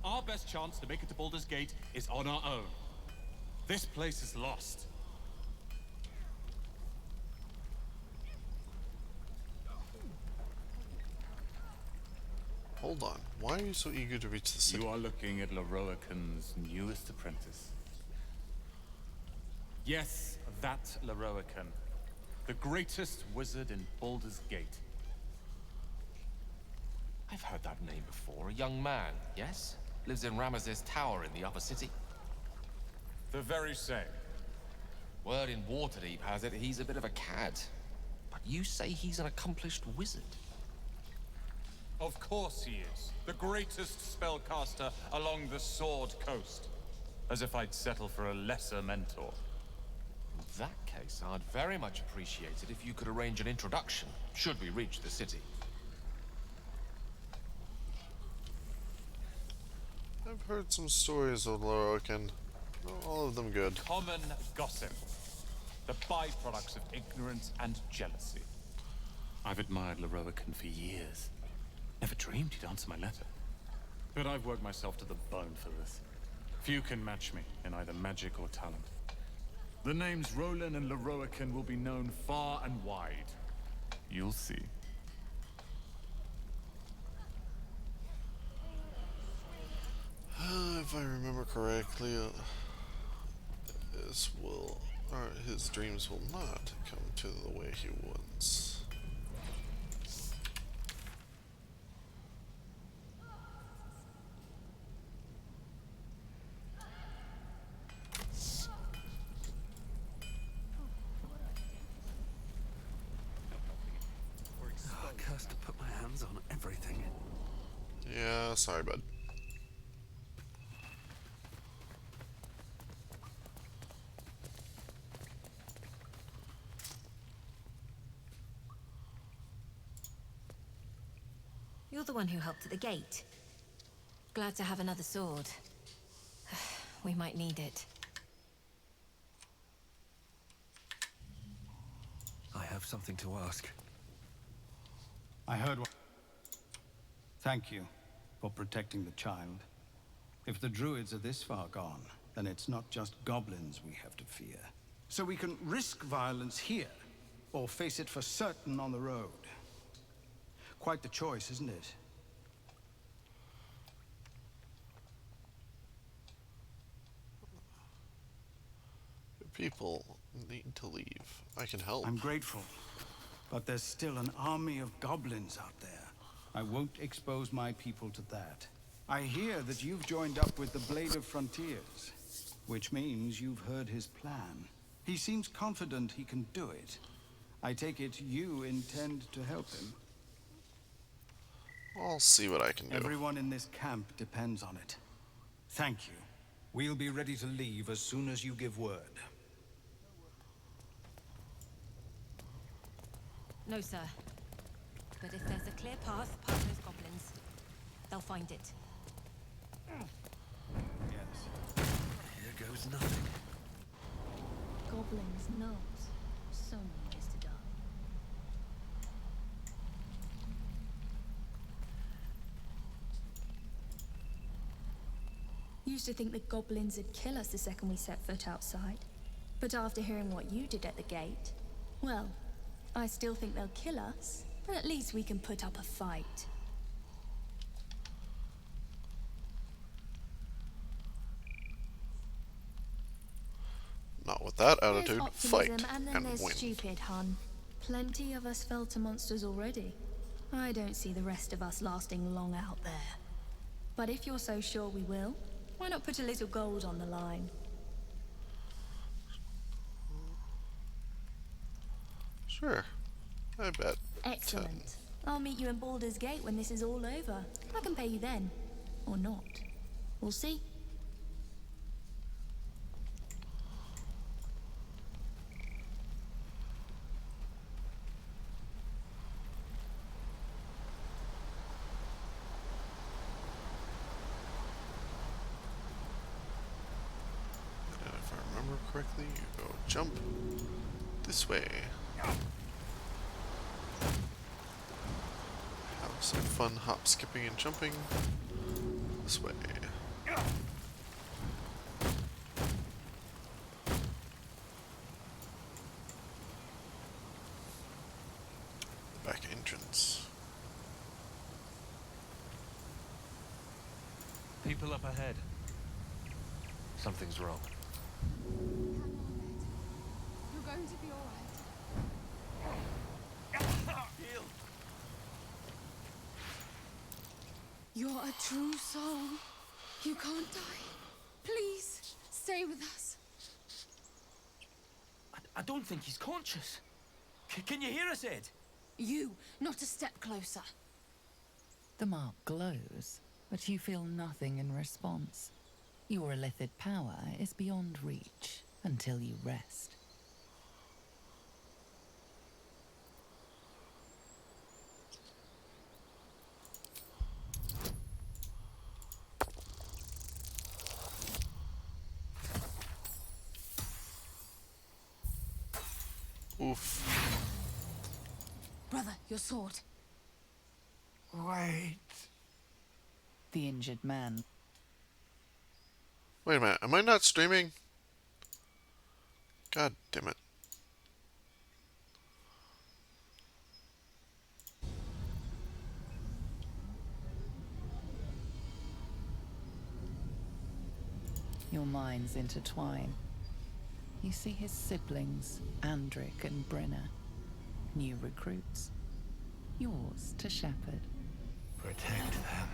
Our best chance to make it to Baldur's Gate is on our own. This place is lost. Hold on. Why are you so eager to reach the city? You are looking at Leroican's newest apprentice. Yes, that Leroican. The greatest wizard in Baldur's Gate. I've heard that name before. A young man, yes? Lives in Ramesses Tower in the upper city. The very same. Word in Waterdeep has it he's a bit of a cad. But you say he's an accomplished wizard. Of course he is. The greatest spellcaster along the Sword Coast. As if I'd settle for a lesser mentor. In that case, I'd very much appreciate it if you could arrange an introduction, should we reach the city. I've heard some stories of Lorokan. Not all of them good. Common gossip. The byproducts of ignorance and jealousy. I've admired Leroican for years. Never dreamed he'd answer my letter. But I've worked myself to the bone for this. Few can match me in either magic or talent. The names Roland and Leroican will be known far and wide. You'll see. If I remember correctly, his dreams will not come to the way he wants. Cursed to put my hands on everything. Yeah, sorry, bud. You're the one who helped at the gate. Glad to have another sword. We might need it. I have something to ask. I heard what... Thank you for protecting the child. If the druids are this far gone, then it's not just goblins we have to fear. So we can risk violence here, or face it for certain on the road. Quite the choice, isn't it? People need to leave. I can help. I'm grateful, but there's still an army of goblins out there. I won't expose my people to that. I hear that you've joined up with the Blade of Frontiers, which means you've heard his plan. He seems confident he can do it. I take it you intend to help him. I'll see what I can do. Everyone in this camp depends on it. Thank you. We'll be ready to leave as soon as you give word. No, sir. But if there's a clear path past those goblins, they'll find it. Yes. Here goes nothing. Goblins knows. So many years to die. Used to think the goblins would kill us the second we set foot outside. But after hearing what you did at the gate, well, I still think they'll kill us, but at least we can put up a fight. Not with that There's attitude. optimism, Fight and then and there's win. stupid, hun. Plenty of us fell to monsters already. I don't see the rest of us lasting long out there. But if you're so sure we will, why not put a little gold on the line? Sure. I bet. Excellent. I'll meet you in Baldur's Gate when this is all over. I can pay you then. Or not. We'll see. And if I remember correctly, you go jump this way. Have some fun hop, skipping, and jumping this way. The back entrance. People up ahead. Something's wrong. You're going to be all right. Heal. You're a true soul. You can't die. Please, stay with us. I don't think he's conscious. Can you hear us, Ed? You, not a step closer. The mark glows, but you feel nothing in response. Your illithid power is beyond reach until you rest. Oof. Brother, your sword. Wait. The injured man. Wait a minute, am I not streaming? God damn it. Your minds intertwine. You see his siblings, Andric and Brenna. New recruits. Yours to shepherd. Protect them.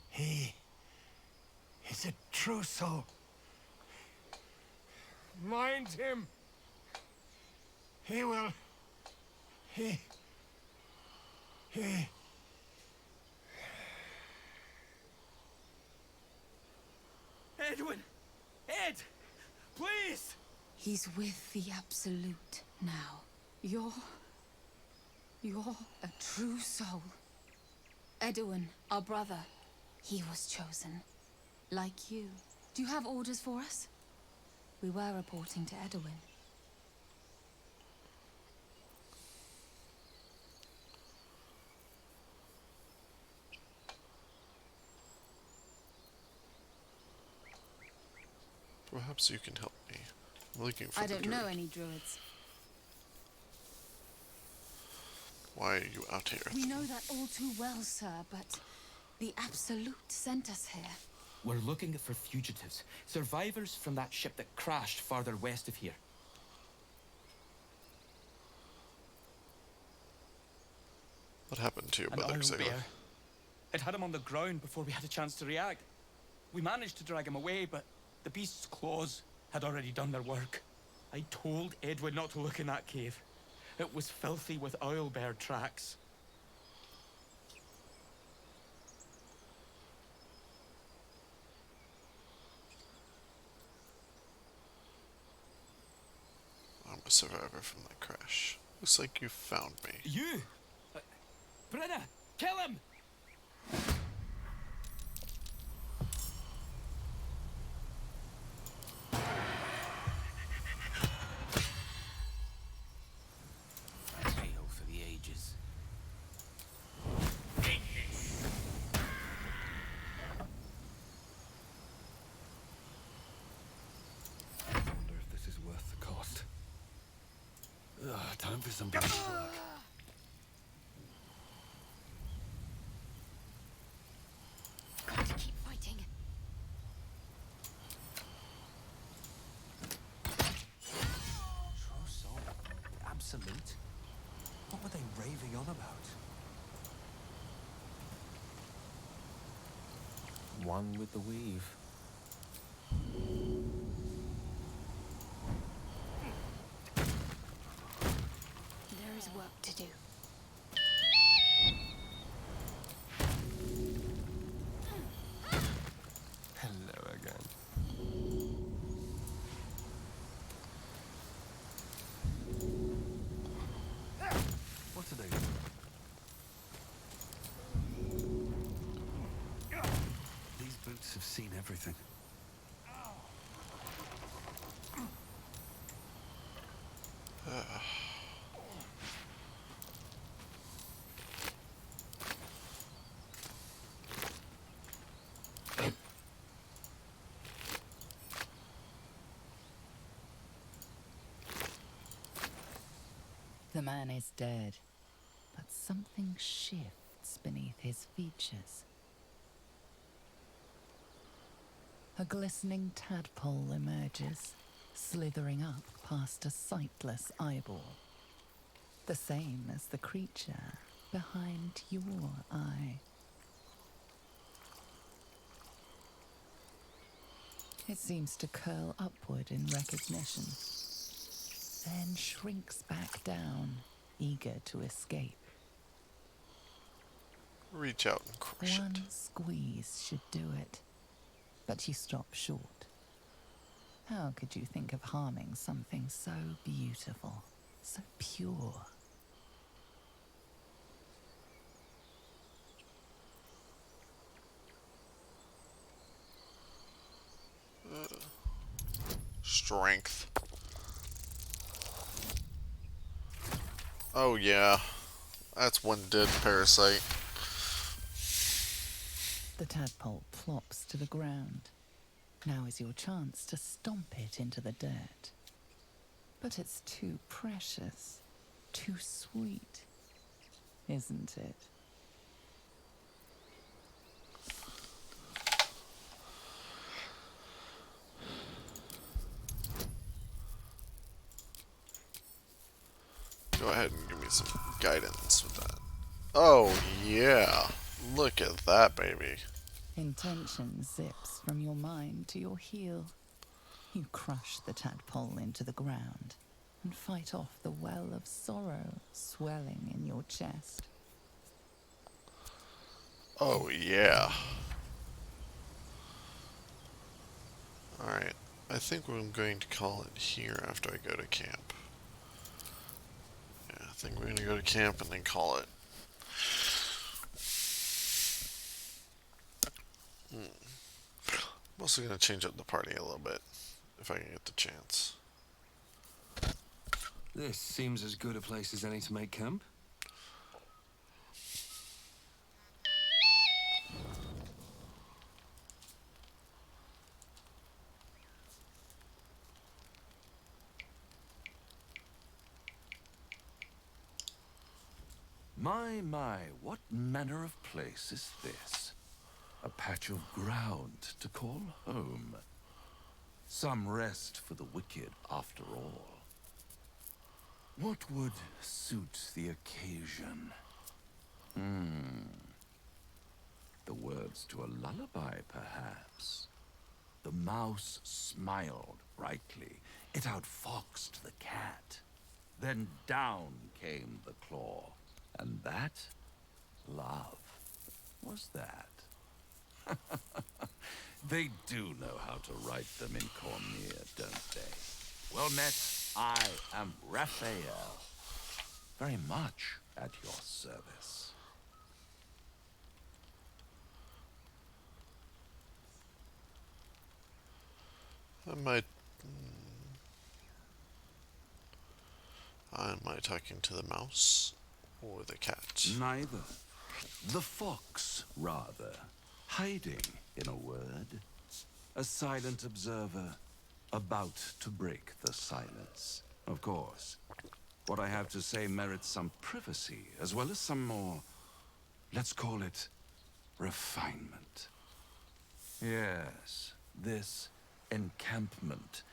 He is a true soul. Mind him. He will. He. Edwin! Ed! Please! He's with the Absolute now. You're a true soul. Edwin, our brother, he was chosen. Like you. Do you have orders for us? We were reporting to Edwin. Perhaps you can help me. I'm looking for I the don't know druid. any druids. Why are you out here? We know that all too well, sir, but the Absolute sent us here. We're looking for fugitives. Survivors from that ship that crashed farther west of here. What happened to your An brother, oil Xavier? bear. It had him on the ground before we had a chance to react. We managed to drag him away, but the beast's claws had already done their work. I told Edwin not to look in that cave. It was filthy with oil bear tracks. I'm a survivor from that crash. Looks like you found me. You? Brenna, kill him! Tale for the ages. I wonder if this is worth the cost. Time for some blood work. Got to keep fighting. True soul. Absolute. What were they raving on about? One with the weave. There is work to do. Hello again. What are they? These boots have seen everything. The man is dead, but something shifts beneath his features. A glistening tadpole emerges, slithering up past a sightless eyeball. The same as the creature behind your eye. It seems to curl upward in recognition, then shrinks back down, eager to escape. Reach out and crush it. One squeeze should do it, but you stop short. How could you think of harming something so beautiful, so pure? Strength. Oh yeah, that's one dead parasite. The tadpole plops to the ground. Now is your chance to stomp it into the dirt. But it's too precious, too sweet, isn't it? Go ahead and give me some guidance with that. Oh yeah, look at that baby. Intention zips from your mind to your heel. You crush the tadpole into the ground and fight off the well of sorrow swelling in your chest. Oh yeah. Alright, I think I'm going to call it here after I go to camp. Yeah, I think we're going to go to camp and then call it. I'm also going to change up the party a little bit, if I can get the chance. This seems as good a place as any to make camp. My, what manner of place is this? A patch of ground to call home. Some rest for the wicked, after all. What would suit the occasion? The words to a lullaby, perhaps. The mouse smiled brightly. It outfoxed the cat. Then down came the claw. And that, love, was that. They do know how to write them in Cormier, don't they? Well met, I am Raphael. Very much at your service. Am I talking to the mouse or the cat? Neither. The fox, rather. Hiding, in a word. A silent observer, about to break the silence. Of course, what I have to say merits some privacy, as well as some more, let's call it, refinement. Yes, this encampment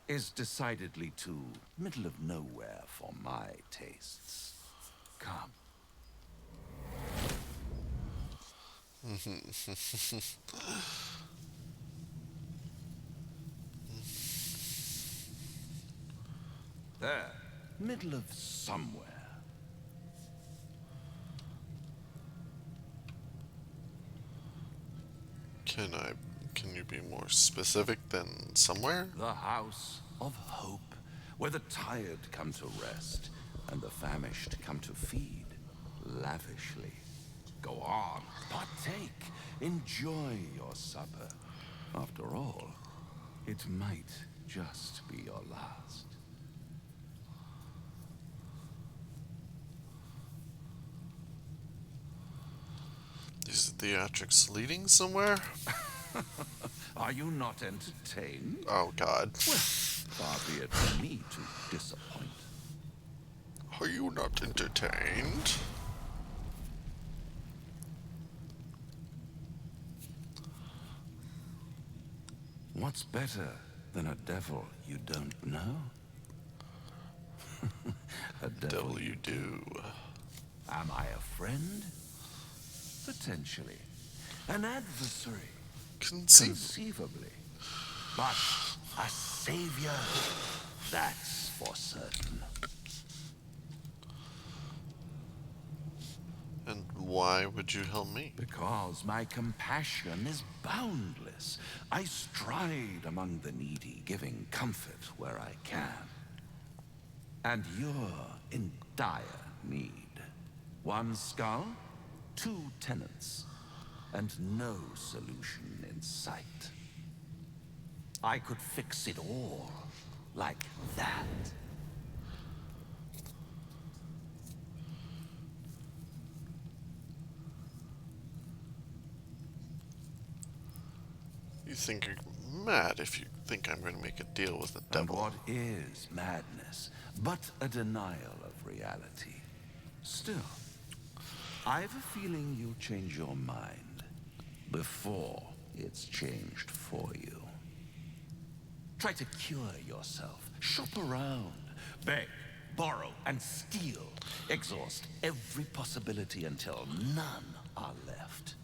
is decidedly too middle of nowhere for my tastes. Come. There, middle of somewhere. Can you be more specific than somewhere? The house of hope, where the tired come to rest and the famished come to feed lavishly. Go on, partake, enjoy your supper. After all, it might just be your last. Is the theatrics leading somewhere? Are you not entertained? Oh God. Well, far be it from me to disappoint. Are you not entertained? What's better than a devil you don't know? A devil you do. Am I a friend? Potentially. An adversary? Conceivably. But a savior? That's for certain. And why would you help me? Because my compassion is boundless. I stride among the needy, giving comfort where I can. And you're in dire need. One skull, 2 tenants, and no solution in sight. I could fix it all, like that. You think you're mad if you think I'm going to make a deal with the devil. And what is madness but a denial of reality? Still, I have a feeling you'll change your mind before it's changed for you. Try to cure yourself. Shop around. Beg, borrow, and steal. Exhaust every possibility until none are left.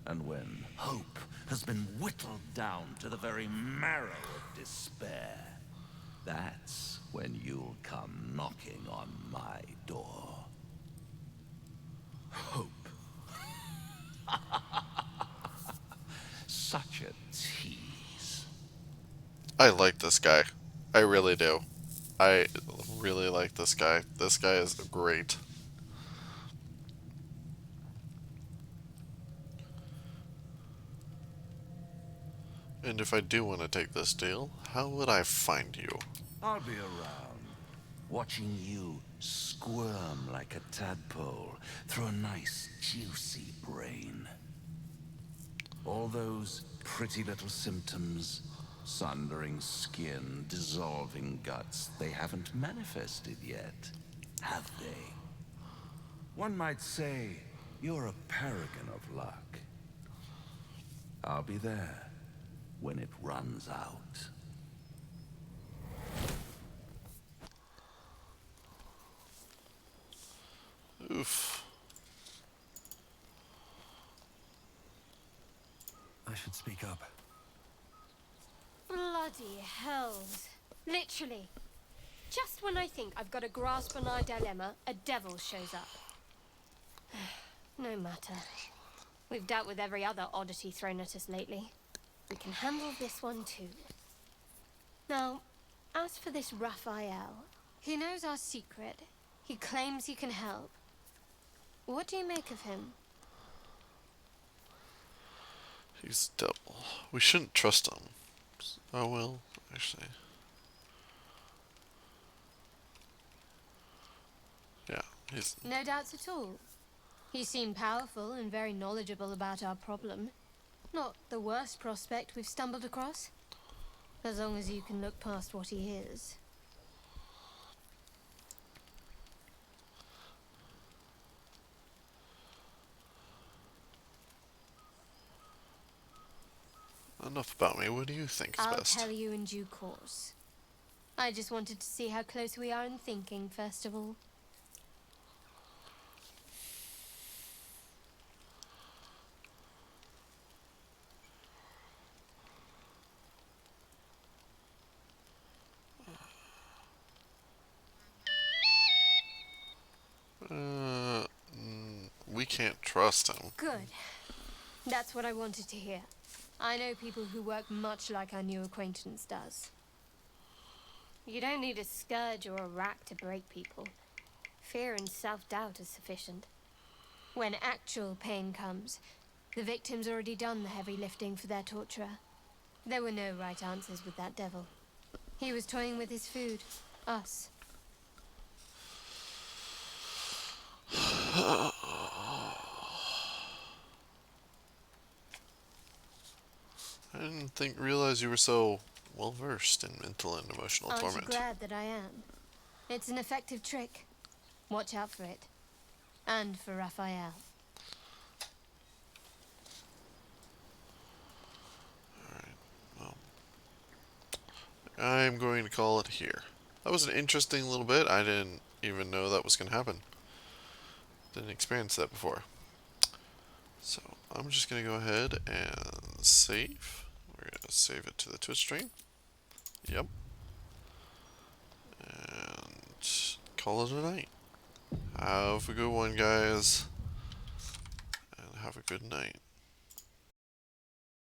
And when hope has been whittled down to the very marrow of despair, that's when you'll come knocking on my door. Hope. Such a tease. I like this guy. I really do. I really like this guy. This guy is great. And if I do want to take this deal, how would I find you? I'll be around, watching you squirm like a tadpole through a nice, juicy brain. All those pretty little symptoms, sundering skin, dissolving guts, they haven't manifested yet, have they? One might say you're a paragon of luck. I'll be there when it runs out. Oof. I should speak up. Bloody hells. Literally. Just when I think I've got a grasp on our dilemma, a devil shows up. No matter. We've dealt with every other oddity thrown at us lately. We can handle this one too. Now, as for this Raphael, he knows our secret. He claims he can help. What do you make of him? He's devil. We shouldn't trust him. Oh well, actually. Yeah, he's... No doubts at all. He seemed powerful and very knowledgeable about our problem. Not the worst prospect we've stumbled across. As long as you can look past what he is. Enough about me. What do you think is I'll best? tell you in due course. I just wanted to see how close we are in thinking, first of all. We can't trust him. Good. That's what I wanted to hear. I know people who work much like our new acquaintance does. You don't need a scourge or a rack to break people. Fear and self-doubt is sufficient. When actual pain comes, the victim's already done the heavy lifting for their torturer. There were no right answers with that devil. He was toying with his food. Us. I didn't realize you were so well versed in mental and emotional Aren't torment. you glad that I am? It's an effective trick. Watch out for it. And for Raphael. Alright, well, I'm going to call it here. That was an interesting little bit. I didn't even know that was going to happen. Didn't experience that before. So I'm just going to go ahead and save. We're going to save it to the Twitch stream. Yep. And call it a night. Have a good one, guys. And have a good night.